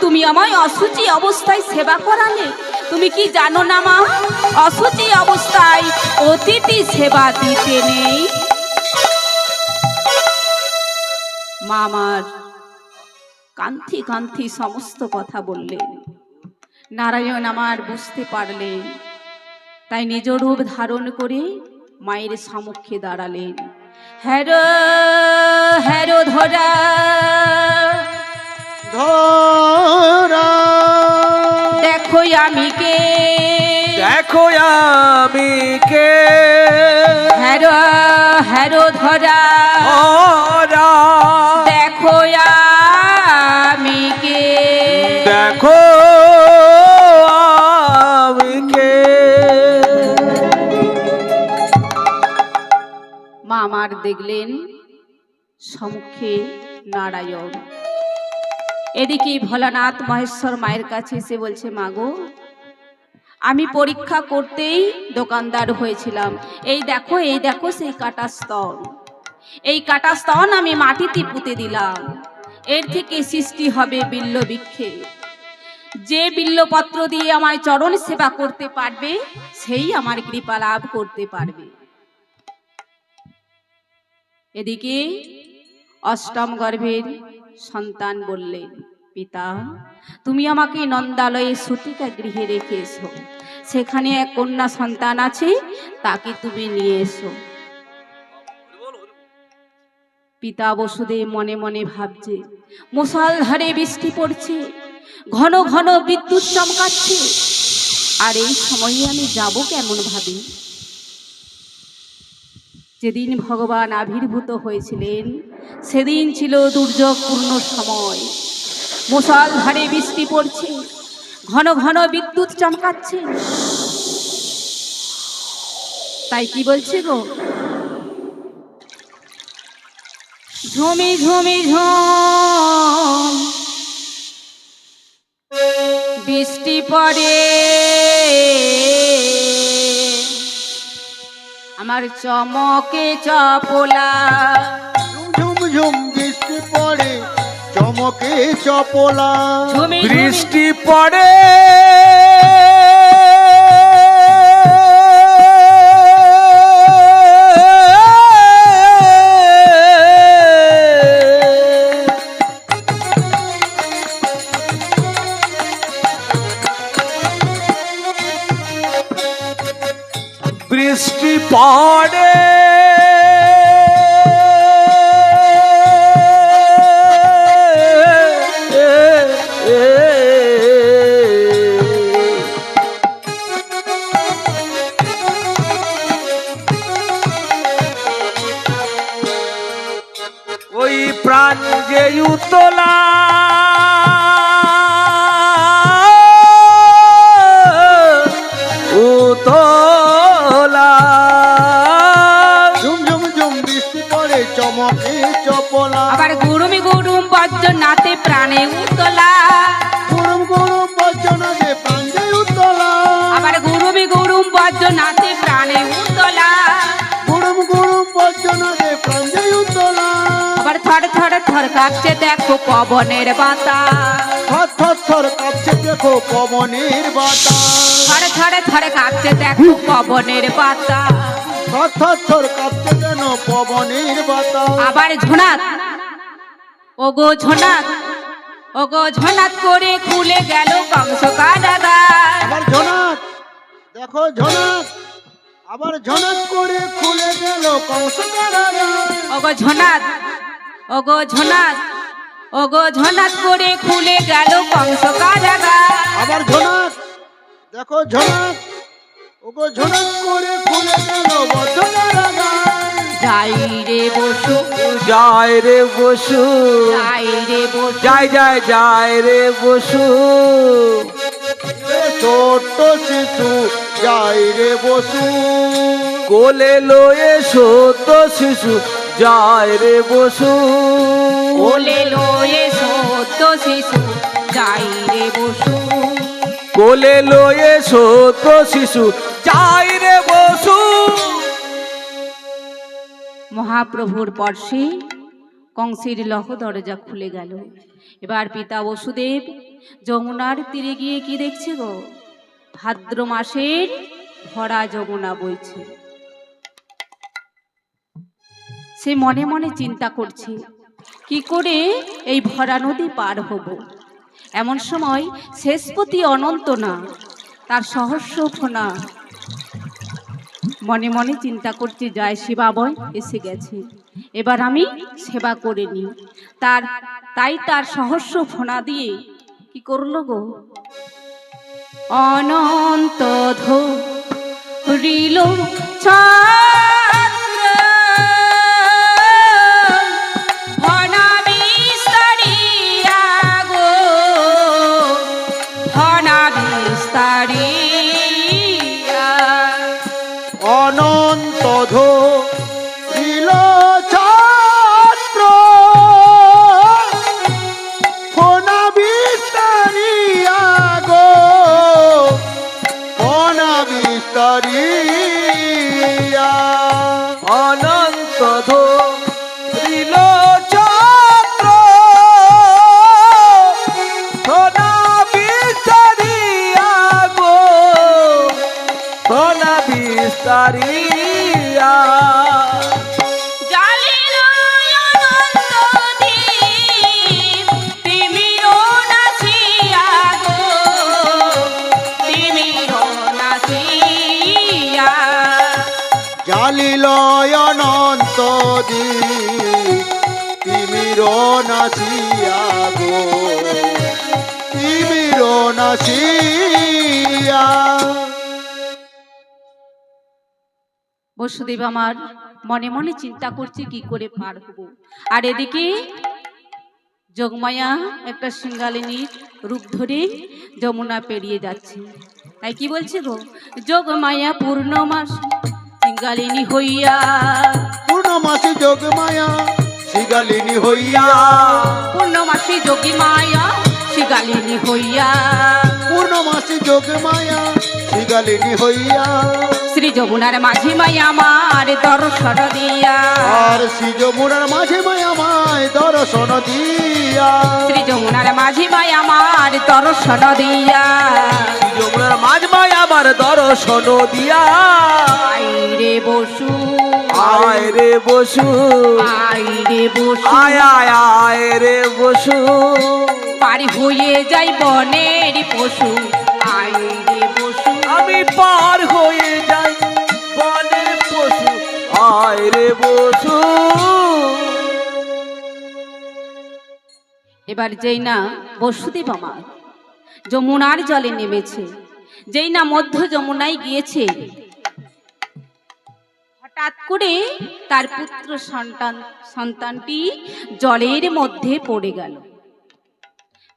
তুমি আমায় অসুচি অবস্থায় সেবা করালে? তুমি কি জানো না মা, অসুচি অবস্থায় অতিথি সেবা দিতে নেই? মা আমার কান্থি কান্থি সমস্ত কথা বললেন। নারায়ণ আমার বুঝতে পারলেন, তাই নিজ রূপ ধারণ করে মায়ের সম্মুখে দাঁড়ালেন। হ্যারো হ্যারো ধরা ধরা দেখো আমি কে, দেখো আমি কে, হ্যারো হ্যারো ধরা ওরা দেখো আমি কে, দেখো আমি কে। মা আমার দেখলেন সম্মুখে নারায়ণ। এদিকে ভোলানাথ মহেশ্বর মায়ের কাছে এসে বলছে, মাগো আমি পরীক্ষা করতেই দোকানদার হয়েছিলাম, এই দেখো সেই কাটা স্তন, এই কাটা স্তন আমি মাটিতে পুঁতে দিলাম, এর থেকে সৃষ্টি হবে বিল্ল বৃক্ষে। যে বিল্লপত্র দিয়ে আমায় চরণ সেবা করতে পারবে সেই আমার কৃপা লাভ করতে পারবে। এদিকে অষ্টম গর্ভের সন্তান বললেন, পিতা তুমি আমাকে নন্দালয়ে সূতিকা গৃহে রেখে এসো, সেখানে এক কন্যা সন্তান আছে, তাকে তুমি নিয়ে এসো। পিতা বসুদেব মনে মনে ভাবছে, মুষলধারে বৃষ্টি পড়ছে, ঘন ঘন বিদ্যুৎ চমকাচ্ছে, আর এই সময়ে আমি যাব কেমন ভাবে? যেদিন ভগবান আবির্ভূত হয়েছিলেন সেদিন ছিল দুর্যোগপূর্ণ সময়। মুষলধারে বৃষ্টি পড়ছে, ঘন ঘন বিদ্যুৎ চমকাচ্ছে। তাই কি বলছে গো? ঝুমি ঝুমি ঝুম বৃষ্টি পড়ে, আমার চমকে চপলা। ঝুম ঝুম বৃষ্টি পড়ে, চমকে চপলা। ঝুমি ঝুমি বৃষ্টি পড়ে বৃষ্টি পড়ে ওই প্রাণ যে উতলা উতলা। ঝুম ঝুম ঝুম বৃষ্টি পড়ে, চমকে চপলা। আবার গুরুমি গুরুম বজ্র নাতে প্রাণে উতলা। গরম গরম বজ্রনাদে প্রাঞ্জে উতলা। আবার গুরুমি গুরুম বজ্র নাতে প্রাণে উতলা। গরম গরম বজ্রনাদে প্রাঞ্জে উতলা। আবার থর থর থর কাঁপছে দেখো পবনের বাতাস। থর থর থর কাঁপছে দেখো পবনের বাতাস। থর থর থর কাঁপছে দেখো পবনের বাতাস। থর থর থর কাঁপছে যেন পবনের বাতাস। আবার ঝোনাত, ওগো ঝোনাত, ওগো ঝোনাত করে খুলে গেল কংস কারাগার। আবার ঝনাক, দেখো ঝনাক, আবার ঝনাক করে খুলে গেল কংস কারাগার। ওগো ঝোনাত, ওগো ঝোনাত, ওগো ঝোনাত করে খুলে গেল কংস কারাগার। আবার ঝনাক, দেখো ঝনাক, ওগো ঝনাক করে খুলে গেল বদ্ধ কারাগার। যাই রে বসু, যায় রে বসু, যাই রে বসু, যায় যায় যায় রে বসু। এ ছোট্ট শিশু যাই রে বসু। কোলে লয়ে সত্য শিশু যায় রে বসু। কোলে লয়ে সত্য শিশু যাই রে বসু। কোলে লয়ে সত্য শিশু যায় রে বসু। মহাপ্রভুর পরশে কংসের লহ দরজা খুলে গেল। এবার পিতা বসুদেব যমুনার তীরে গিয়ে কি দেখছে গো? ভাদ্র মাসের ভরা যমুনা বইছে। সে মনে মনে চিন্তা করছে কি করে এই ভরা নদী পার হব। এমন সময় শেষপতি অনন্ত না, তার সহস্র ফোনা মনে মনে চিন্তা করছে, জয় শিবাবয় এসে গেছে, এবার আমি সেবা করে নি। তাই তার সহস্র ফোনা দিয়ে কি করলো গো? অনন্ত ধরিল চন্দ্র ফনা বিস্তারিয়া গো, ফনা বিস্তারিয়া। অনন্ত ধরিল চন্দ্র ফনা বিস্তারিয়া গো, ফনা বিস্তারিয়া। নাসিয়া গো তিমির নাসিয়া। বসুদেব আমার মনে মনে চিন্তা করছে কি করে পার হবো, আর এদিকে যোগমায়া একটা সিঙ্গালিনীর রূপ ধরে যমুনা পেরিয়ে যাচ্ছে। তাই কি বলছে গো, যোগমায়া পূর্ণমাস সিঙ্গালিনী হইয়া, পূর্ণমাসী যোগমায়া শিগালিনী হইয়া, পূর্ণমাসী যোগী মায়া সিঙ্গালিনী হইয়া, পূর্ণমাসী যোগমায়া শিগালিনী হইয়া, শ্রী যমুনার মাঝি মায়া আমার দর্শন দিয়া, আর শ্রী যমুনার মাঝে মায়া মায় দর্শন দিয়া, শ্রী যমুনার মাঝি মায়া আমার দর্শন দিয়া, যমুনার মাঝ মায় আমার দর্শন দিয়া, আইরে বসু আয় রে বসু, আইরে বসু, আয় আয় আয় রে বসু, পারি হয়ে যাই বনের পশু, আইরে বসু, আমি পার হয়ে যাই বনের পশু, আয় রে বসু। এবার যেই না বসুদেব আমার যমুনার জলে নেমেছে, যেই না মধ্য যমুনায় গিয়েছে, হঠাৎ করে তার পুত্র সন্তানটি জলের মধ্যে পড়ে গেল।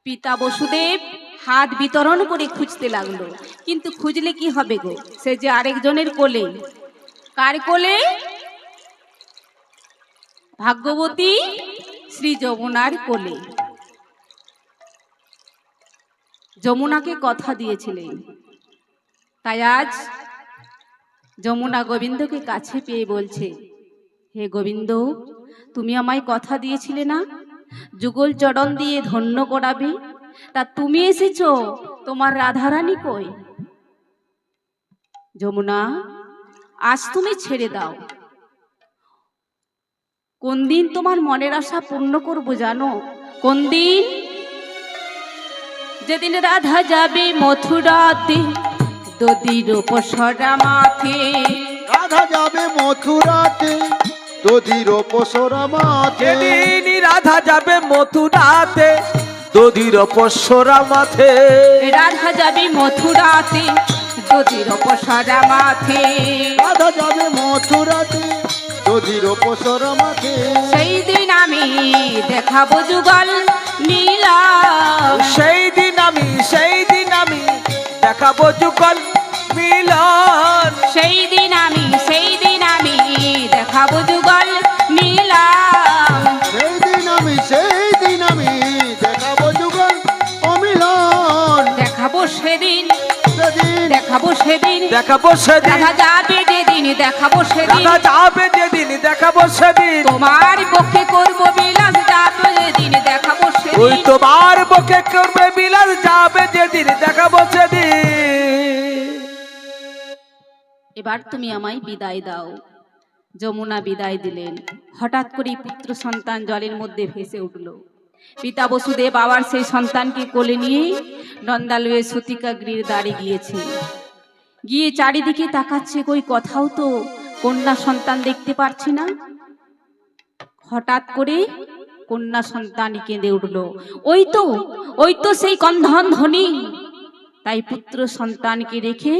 পিতা বসুদেব হাত বিতরণ করে খুঁজতে লাগলো, কিন্তু খুঁজলে কি হবে গো, সে যে আরেকজনের কোলে। কার কোলে? ভাগ্যবতী শ্রী যমুনার কোলে। যমুনাকে কথা দিয়েছিলেন, তাই আজ যমুনা গোবিন্দকে কাছে পেয়ে বলছে, হে গোবিন্দ, তুমি আমায় কথা দিয়েছিলে না যুগল চরণ দিয়ে ধন্য করাবে, তা তুমি এসেছো, তোমার রাধারানী কই? যমুনা, আজ তুমি ছেড়ে দাও। কোন দিন তোমার মনের আশা পূর্ণ করব জানো? কোন দিন? যেদিন রাধা যাবে মথুরাতে দধির পসরা মাথে, রাধা যাবে মথুরাতে দধির পসরা মাথে, যেদিন রাধা যাবে মথুরাতে দধির পসরা মাথে, রাধা যাবে মথুরাতে দধির পসরা মাথে, রাধা যাবে মথুরাতে দধির পসরা মাথে, সেই দিন আমি দেখাবো যুগল নীলা, সেই দিন আমি দেখাবো যুগল মিলন, সেই দিন আমি দেখাবো যুগল নীলা, সেই দিন আমি দেখাবো যুগল অমিলন, দেখাবো সেদিন, সেদিন দেখাবো সেদিন, দেখাবো সেদিন, রাধা যাবে যেদিন দেখাবো সেদিন, রাধা যাবে যেদিন দেখাবো সেদিন, তোমার পক্ষে করবো বিলাস যাবে যেদিন দেখাবো ওই সেদিন, তোমার বুকে করবে বিলাস যাবে যেদিন দেখাবো সেদিন। এবার তুমি আমায় বিদায় দাও। যমুনা বিদায় দিলেন। হঠাৎ করেই পুত্র সন্তান জলের মধ্যে ভেসে উঠল। পিতা বসুদেব আবার সেই সন্তানকে কোলে নিয়ে নন্দালয়ে সতিকা গৃহের দ্বারে গিয়েছে। গিয়ে চারিদিকে তাকাচ্ছে, কই কোথাও তো কন্যা সন্তান দেখতে পারছি না। হঠাৎ করে কন্যা সন্তান কেঁদে উঠল, ওই তো সেই কন্ধন ধ্বনি। তাই পুত্র সন্তানকে রেখে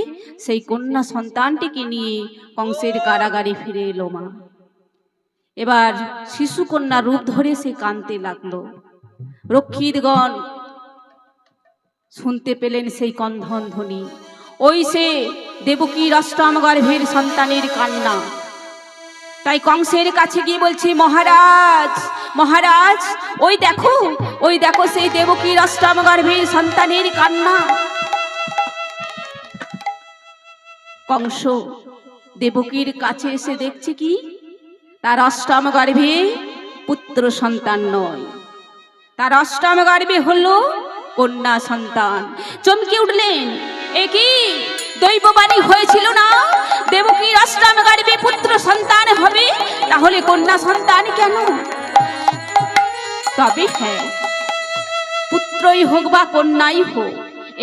সেই কন্যা সন্তানটিকে নিয়ে কংসের কারাগারে ফিরে এলো মা। এবার শিশু কন্যা রূপ ধরে সে কাঁদতে লাগলো। রক্ষীদগণ শুনতে পেলেন সেই কন্ধন ধ্বনি, ওই সে দেবকীর অষ্টম গর্ভের সন্তানের কান্না। তাই কংসের কাছে গিয়ে বলছে, মহারাজ মহারাজ, ওই দেখো সেই দেবকীর অষ্টম গর্ভের সন্তানের কান্না। কংস দেবকীর কাছে এসে দেখছে কি, তার অষ্টম গর্ভে পুত্র সন্তান নয়, তার অষ্টম গর্ভে হলো কন্যা সন্তান। চমকে উঠলেন, এ কি দৈববাণী হয়েছিল না দেবকীর অষ্টম গর্ভে পুত্র সন্তান হবে, তাহলে কন্যা সন্তান কেন? তবে হ্যাঁ, পুত্রই হোক বা কন্যাই হোক,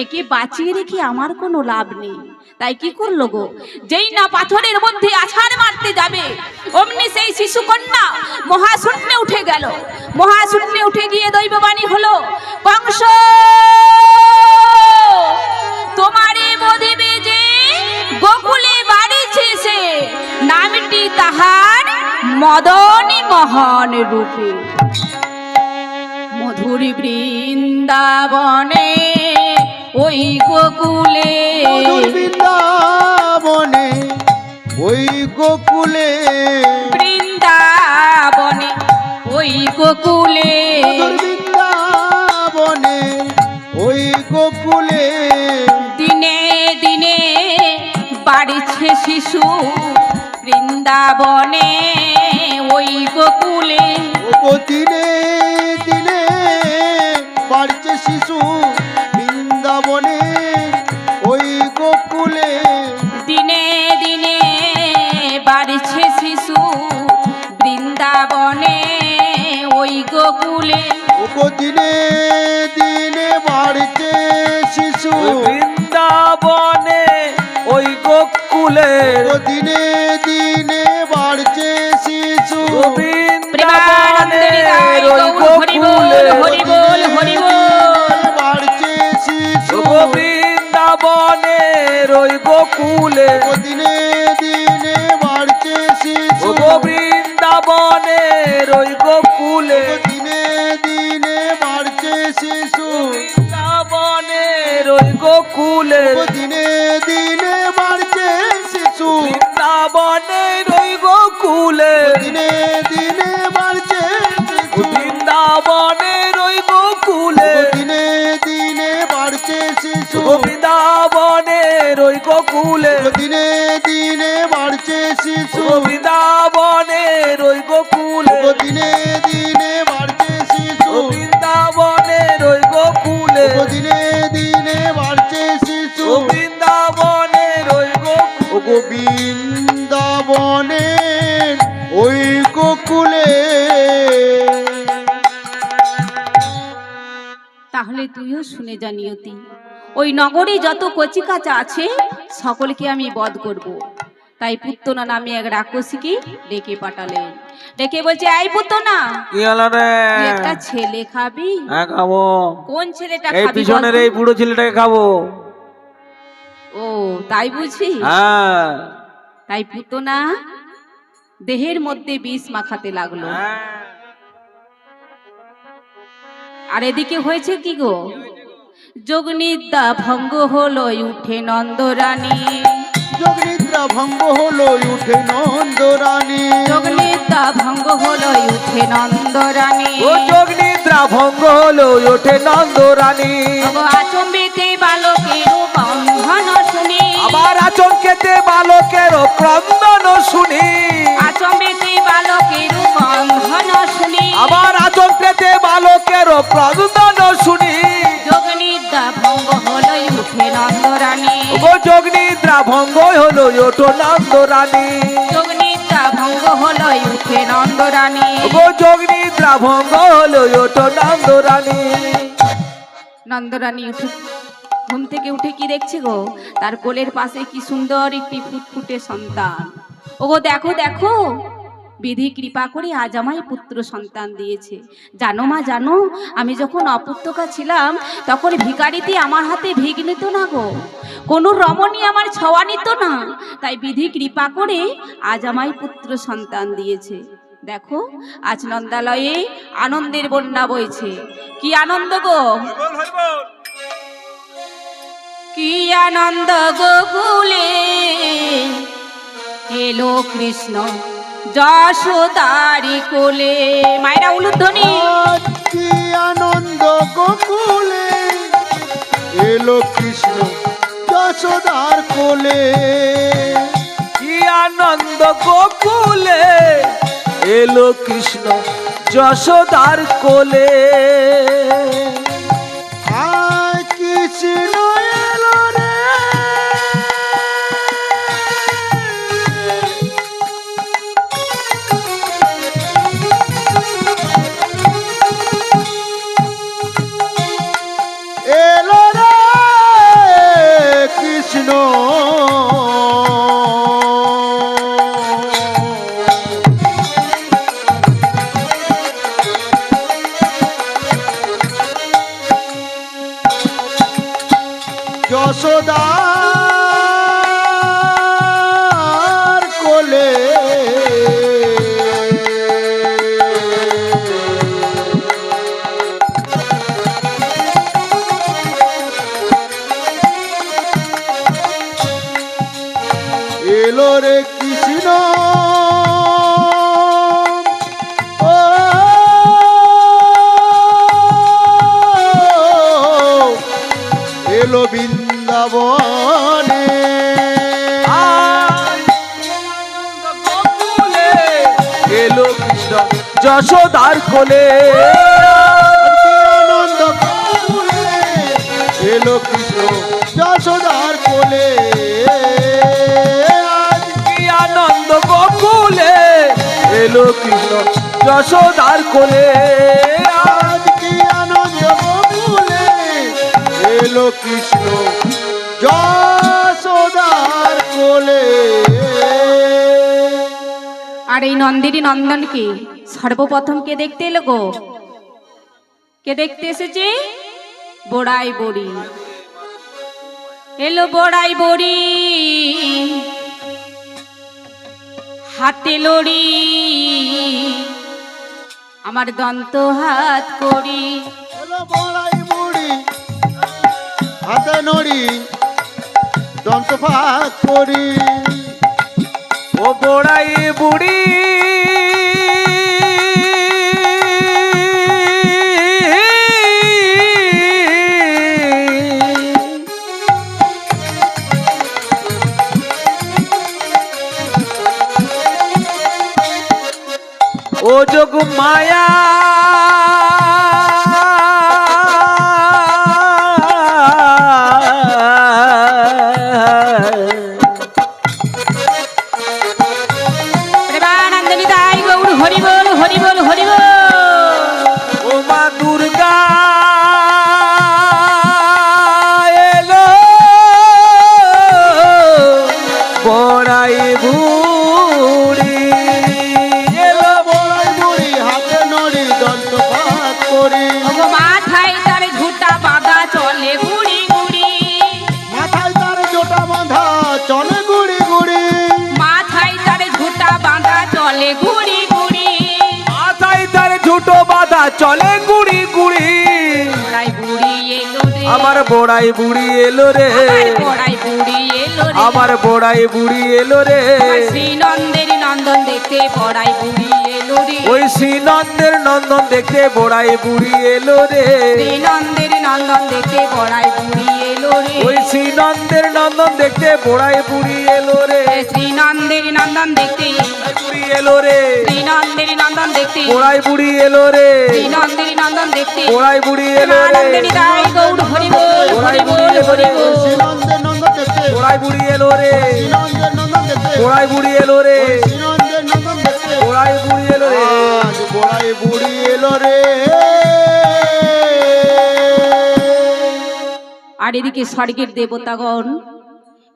একে বাঁচিয়ে রেখে আমার কোনো লাভ নেই। তাই কি করলো গো, যেই না পাথরের মধ্যে আছাড় মারতে যাবে, অমনি সেই শিশু কন্যা মহাশূন্যে উঠে গেল। মহাশূন্যে উঠে গিয়ে দৈববাণী হলো, কংস তোমারে বধিবে যে গোকুলে বাড়িছে সে, নামটি তাহার মদনী মহান রূপে। মধুর বৃন্দাবনে ওই গোকুলে, মধুর বৃন্দাবনে ওই গোকুলে, বৃন্দাবনে ওই গোকুলে, মধুর বৃন্দাবনে ওই গোকুলে, দিনে দিনে বাড়ছে শিশু বৃন্দাবনে ওই গোকুলে। ও দিনে দিনে বাড়ছে শিশু বৃন্দাবনে ওই গোকুলে, দিনে দিনে বাড়ছে শিশু বৃন্দাবনে ওই গোকুলে। ও দিনে দিনে বাড়ছে শিশু বৃন্দাবনে ওই গোকুলে, ও দিনে দিনে বাড়ছে শিশু বৃন্দাবনের ওই গোকুলে, হরি বল হরি বল। বাড়ছে শিশু বৃন্দাবনের ওই গোকুলে, ও দিনে দিনে বাড়ছে শিশু বৃন্দাবনের ওই গোকুলে, ও দিনে দিনে বাড়ছে শিশু বৃন্দাবনের ওই গোকুলে, ও দিনে দিনে বাড়ছে শিশু বৃন্দাবনের ওই গোকুলে, দিনে দিনে বাড়ছে শিশু বৃন্দাবনের ওই গোকুলে, দিনে দিনে বাড়ছে শিশু বৃন্দাবনের ওই গোকুলে, দিনে দিনে বাড়ছে শিশু বৃন্দাবনের ওই গোকুলে, দিনে দিনে বাড়ছে শিশু বৃন্দাবনের ওই গোকুলে, দিনে দিনে বাড়ছে শিশু বৃন্দাবনের ওই গোকুলে, বৃন্দাবনের ওই গোকুলে। তাহলে তুইও শুনে যা নিয়তি, ওই নগরে যত কচিকাচা আছে সকলকে আমি বধ করব। তাই পুত্তনা নামে এক রাক্ষসীকে ডেকে পাঠালেন। ডেকে বলছে, এই পুত্তনা, কি হলো রে? তুই একটা ছেলে খাবি? হ্যাঁ খাবো। কোন ছেলেটা এই খাবি? পিছনের বলতো? এই বুড়ো ছেলেটাকে খাবো। ও তাই বুঝি? হ্যাঁ তাই পুত্তনা দেহের মধ্যে বিষ মাখাতে লাগলো। আর এদিকে হয়েছে কি গো, যোগনিদ্রা ভঙ্গ হলো, উঠে নন্দরানী। যোগনিদ্রা ভঙ্গ হলো, উঠে নন্দরানী। যোগনিদ্রা ভঙ্গ হলো, উঠে নন্দরানী। ও যোগনিদ্রা ভঙ্গ হলো, ওঠে নন্দরানী। আচম্বিতে বালকের বন্ধন শুনি, আবার আচমকেতে বালকের ক্রন্দন শুনি, আচম্বিতে বালকের বন্ধন শুনি, আবার আচমকেতে বালকের ক্রন্দন শুনি। যোগনিদ্রা ভঙ্গ হলো, উঠে নন্দরানী। ও যোগনিদ্রা ভঙ্গ হলো, ওঠো নন্দরানী। যোগনিদ্রা ভঙ্গ হলো, উঠে নন্দরানী। ও যোগনিদ্রা ভঙ্গ হলো, ওঠো নন্দরানী। নন্দরানী উঠে ঘুম থেকে উঠে কি দেখছে গো, তার কোলের পাশে কি সুন্দর একটি ফুটফুটে সন্তান। ওগো দেখো দেখো, বিধি কৃপা করে আজ আমায় পুত্র সন্তান দিয়েছে। জানো মা জানো, আমি যখন অপুত্রকা ছিলাম তখন ভিখারিতে আমার হাতে ভিগ নিত না গো, কোনো রমণী আমার ছোঁয়া নিত না। তাই বিধি কৃপা করে আজ আমায় পুত্র সন্তান দিয়েছে। দেখো আজ নন্দালয়ে আনন্দের বন্যা বইছে। কি আনন্দ গো, কি আনন্দ গোকুলে, এলো কৃষ্ণ যশোদারি কোলে। মায়েরা উলুধ্বনি। আজ কি আনন্দ গোকুলে, এলো কৃষ্ণ যশোদার কোলে। কি আনন্দ গোকুলে, এলো কৃষ্ণ যশোদার কোলে। আজ কৃষ্ণ এলো রে, এলো রে কৃষ্ণ। যশোদার কোলে এলো রে কৃষ্ণ ও এলো বৃন্দাবনে এলো কৃষ্ণ যশোদার কোলে আনন্দ কোলে এলো কৃষ্ণ যশোদার কোলে কি আনন্দ গোকুলে এলো কৃষ্ণ যশোদার কোলে আজ কি আনন্দ কোলে এলো কৃষ্ণ যশোদার কোলে আর এই নন্দিনী নন্দনকে সর্বপ্রথম কে দেখতে এলো গো? কে দেখতে এসেছে? বড়াই বড়ি এলো, বড়াই বড়ি হাতে লড়ি আমার দন্ত হাত করি। এলো বড়াই বুড়ি হাতে নড়ি দন্ত ফাঁক করি ও বড়াই বুড়ি ও যোগ মায়া প্রেমানন্দনী দাই গৌর হরি বল হরি বল হরি বল। ও মা দুর্গা এলো বড়াই বুড়ি এলো বড়াই বুড়ি হাতে নড়ি দন্ত ফাঁক করি ওগো মাথায় তার ঝুটা বাঁধা চলে গুড়ি গুড়ি, মাথায় তার জোটা বাঁধা চলে গুড়ি গুড়ি মাথায় তার ঝুটা বাঁধা চলে গুড়ি গুড়ি। মাথায় তার ঝুটো বাঁধা চলে গুড়ি গুড়ি বড়াই বুড়ি এলো রে, আমার বড়াই বুড়ি এলো রে আমার বড়াই বুড়ি এলো রে, আমার বড়াই বুড়ি এলো রে আমার শ্রীনন্দের নন্দন দেখতে বড়াই বুড়ি এলো রে, ওই শ্রীনন্দের নন্দন দেখতে বড়াই বুড়ি এলো রে শ্রীনন্দের নন্দন দেখতে বড়াই বুড়ি এলো রে, ওই শ্রীনন্দের নন্দন দেখতে বড়াই বুড়ি এলো রে শ্রীনন্দের নন্দন দেখতে, বুড়ি এলো রে শ্রীনন্দের নন্দন দেখতে, বড়াই বুড়ি এলো রে শ্রীনন্দের নন্দন দেখতে। বড়াই বুড়ি এলো রে প্রেমানন্দনী দাই গৌর হরি বল হরি বল হরি বল। শ্রীনন্দের নন্দন দেখতে বড়াই বুড়ি এলো রে শ্রীনন্দের নন্দন দেখতে বড়াই বুড়ি এলো রে শ্রীনন্দের নন্দন দেখতে বড়াই বুড়ি এলো রে আজ বড়াই বুড়ি এলো রে আর এদিকে স্বর্গের দেবতাগণ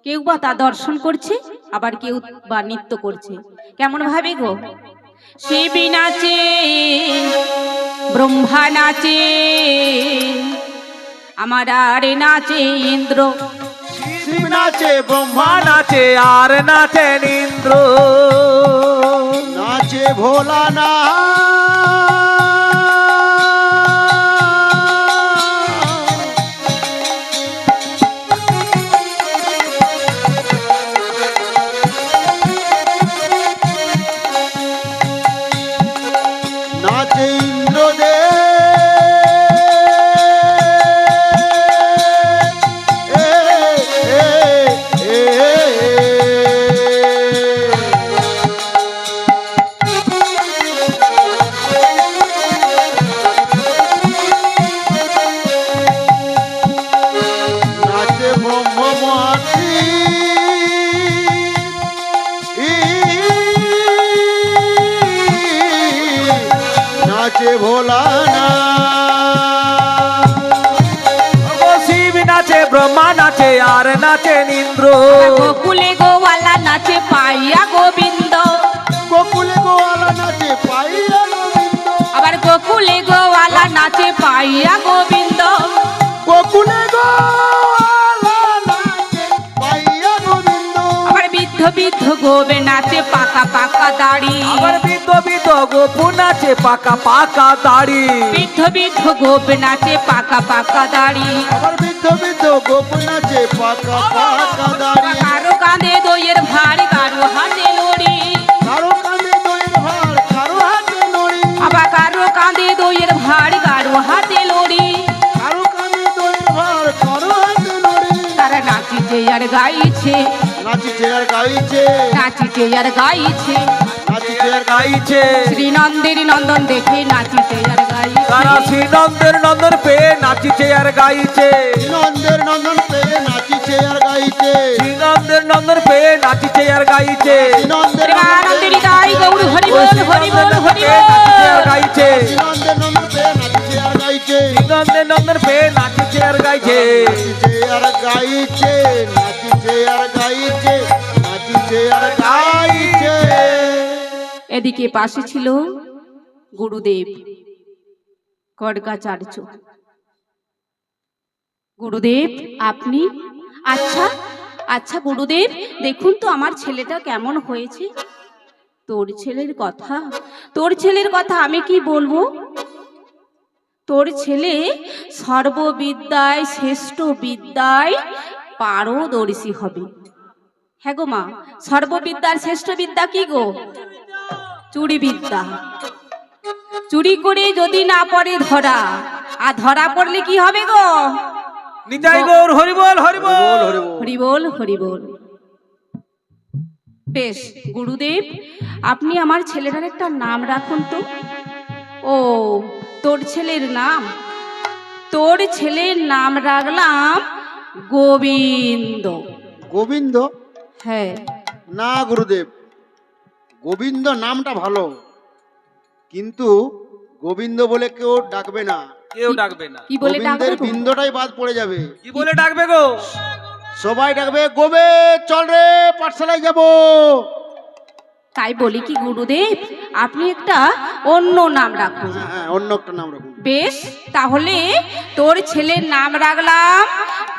কেউ বা তা দর্শন করছে, আবার কেউ বা নৃত্য করছে। কেমন ভাবে গো? শিবী নাচে, ব্রহ্মা নাচে, আমার আরে নাচে ইন্দ্র, শিব নাচে ব্রহ্মা মা নাচে আর নাচেন ইন্দ্র নাচে ভোলা না নাচে নাচে ব্রহ্মমূর্তি নাচে ভোলানা ও শিব নাচে ব্রহ্মা নাচে আর নাচেন ইন্দ্র গোকুলে গোওয়ালা নাচে পাইয়া গোবিন্দ, গোকুলে গোয়ালা নাচে পাইয়া গোবিন্দ আবার গোকুলে গোওয়ালা নাচে পাইয়া গোবিন্দ, গোকুলে গোয়ালা বৃদ্ধ গোবে নাচে পাকা পাকা দাড়ি আবার বৃদ্ধ বৃদ্ধ গোপু নাচে পাকা পাকা দাড়ি বৃদ্ধ গোবে নাচে পাকা পাকা দাড়ি আবার বৃদ্ধ বৃদ্ধ গোপন আছে পাকা পাকা দাড়ি কারো কাঁধে দইয়ের ভাড় কারো হাতে লড়ি কারো কাঁধে দইয়ের ভার কারো হাতে নড়ি আবার কারো কাঁধে দইয়ের ভাড় কারো হাতে লড়ি কারো কাঁধে দইয়ের ভার কারো হাতে নড়ি তারা নাচিছে আর গাইছে নাচিছে আর গাইছে নাচিছে আর গাইছে নাচিছে আর গাইছে শ্রীনন্দের নন্দন দেখে নাচিছে আর তারা গাইছে শ্রীনন্দের নন্দন পেয়ে নাচিছে আর গাইছে নন্দের নন্দন পেয়ে নাচিছে আর গাইছে শ্রীনন্দের নন্দন পেয়ে নাচিছে আর গাইছে নন্দের প্রেমানন্দের তাই গৌর হরি বল হরি বল হরি নাচিছে আর বল গাইছে নন্দের নন্দন পেয়ে নাচিছে আর গাইছে শ্রীনন্দের নন্দন পেয়ে নাচিছে আর গাইছে নাচিছে আর গাইছে নাচিছে আর গাইছে নাচিছে আর গাইছে এদিকে পাশে ছিল গুরুদেব খড়গাচার্য গুরুদেব আপনি আচ্ছা আচ্ছা গুরুদেব দেখুন তো আমার ছেলেটা কেমন হয়েছে তোর ছেলের কথা আমি কি বলবো তোর ছেলে সর্ববিদ্যায় শ্রেষ্ঠ বিদ্যায় পারদর্শী হবে হ্যাঁ গো মা সর্ববিদ্যার শ্রেষ্ঠ বিদ্যা কি গো চুরি বিদ্যা চুরি করে যদি না পড়ে ধরা আর ধরা পড়লে কি হবে গো নিতাই গৌর হরিবল হরিবল হরিবল হরিবল বেশ গুরুদেব আপনি আমার ছেলেটার একটা নাম রাখুন তো ও তোর ছেলের নাম রাখলাম গোবিন্দ গোবিন্দ হ্যাঁ না গুরুদেব গোবিন্দ নামটা ভালো কিন্তু গোবিন্দ বলে কেউ ডাকবে না কেউ ডাকবে না কি বলে ডাকবে গোবিন্দের গো? বিন্দটাই বাদ পড়ে যাবে কি বলে ডাকবে গো সবাই ডাকবে গোবে চল রে পাঠশালায় যাব তাই বলি কি গুরুদেব আপনি একটা অন্য নাম রাখুন হ্যাঁ অন্য একটা নাম রাখুন বেশ তাহলে তোর ছেলের নাম রাখলাম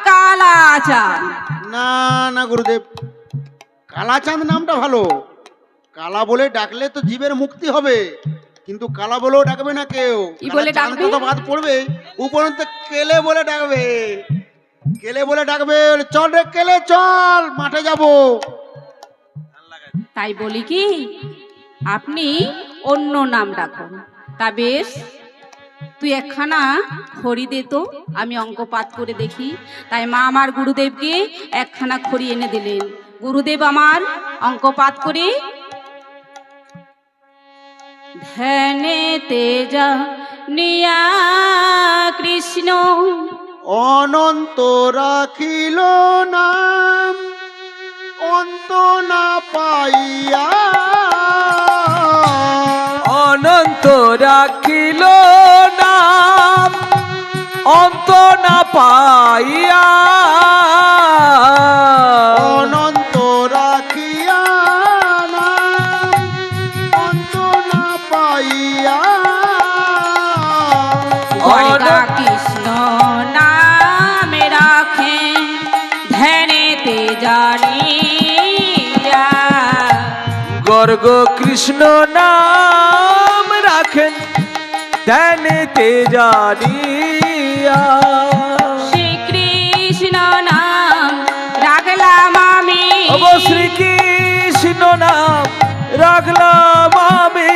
কালাচাঁদ না না গুরুদেব কালাচাঁদ নামটা ভালো কালা বলে ডাকলে তো জীবের মুক্তি হবে কিন্তু কালা বলেও ডাকবে না কেউ কি বলে কালা চাঁদ ডাকবে? তো বাদ পড়বে উপরন্ত কেলে বলে ডাকবে কেলে বলে ডাকবে চল রে কেলে চল মাঠে যাব তাই বলি কি আপনি অন্য নাম রাখুন তা বেশ তুই একখানা খড়ি দে তো আমি অঙ্কপাত করে দেখি তাই মা আমার গুরুদেবকে একখানা খড়ি এনে দিলেন গুরুদেব আমার অঙ্কপাত করে ধ্যানে তেজা নিয়া কৃষ্ণ অনন্ত রাখিল নাম অন্ত না পাইয়া অনন্ত রাখিল নাম অন্ত না পাইয়া অনন্ত রাখিয়া নাম অন্ত না পাইয়া গড়গা কৃষ্ণ নামে রাখে ধ্যানেতে জানিয়া গর্গ কৃষ্ণ নাম রাখেন ধ্যানেতে জানিয়া শ্রীকৃষ্ণ নাম রাখলাম আমি ওগো শ্রীকৃষ্ণ নাম রাখলাম আমি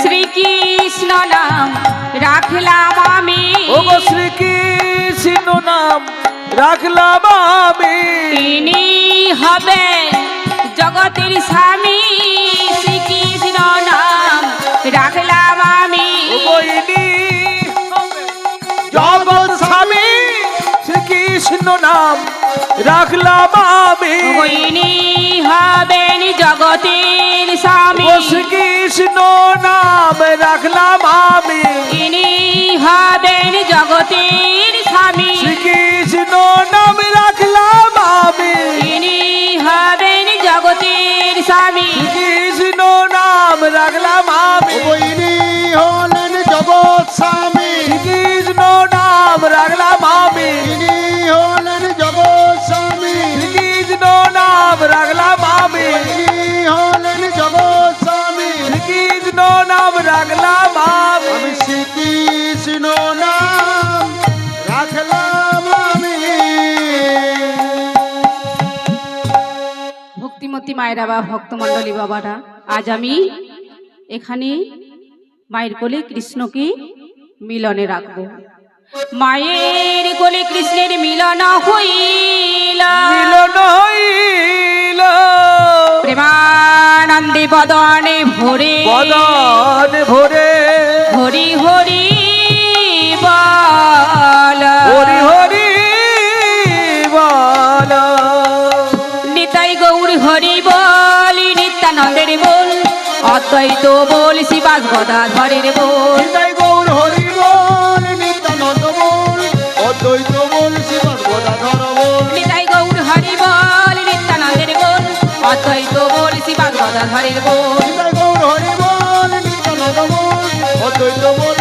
শ্রীকৃষ্ণ নাম রাখলাম আমি ওগো শ্রীকৃষ্ণ নাম রাখলাম আমি তিনি হবে জগতের স্বামী শ্রীকৃষ্ণ নাম রাখলাম আমি ওগো ইনি জগৎ স্বামী শ্রীকৃষ্ণ নাম রাখলাম আমি ইনি হবেন জগতের স্বামী ও শ্রীকৃষ্ণ নাম রাখলাম আমি ইনি হবেন জগতের স্বামী শ্রীকৃষ্ণ নাম রাখলাম আমি ইনি হবেন জগতের স্বামী শ্রীকৃষ্ণ নাম রাখলাম আমি বইনি হলেন জগৎ স্বামী শ্রীকৃষ্ণ নাম রাখলাম আমি ইনি হলেন জগৎ স্বামী শ্রীকৃষ্ণ নাম রাখলাম আমি ইনি ভক্তি মায়েরা বা ভক্তমণ্ডলী বাবারা, আজ আমি এখানে মায়ের কোলে কৃষ্ণকে মিলনে রাখবো। মায়ের কোলে কৃষ্ণের মিলন হইল, মিলন হইল প্রেমানন্দে বদনে ভরে, বদন ভরে হরি হরি বল, হরি হরি বল। নিতাই গৌর হরি বল, নিত্যানন্দের বল, অদ্বৈত বল, শিবাস গদাধরের বল। নিতাই গৌর হরি বল, নিত্যানন্দ বল, অদ্বৈত বল, শিবাস গদাধর বল। নিতাই গৌর হরি বল, নিত্যানন্দের বল, অদ্বৈত বল, শিবাস গদাধরের বল। নিতাই গৌর হরি বল, নিত্যানন্দ বল, অদ্বৈত বল,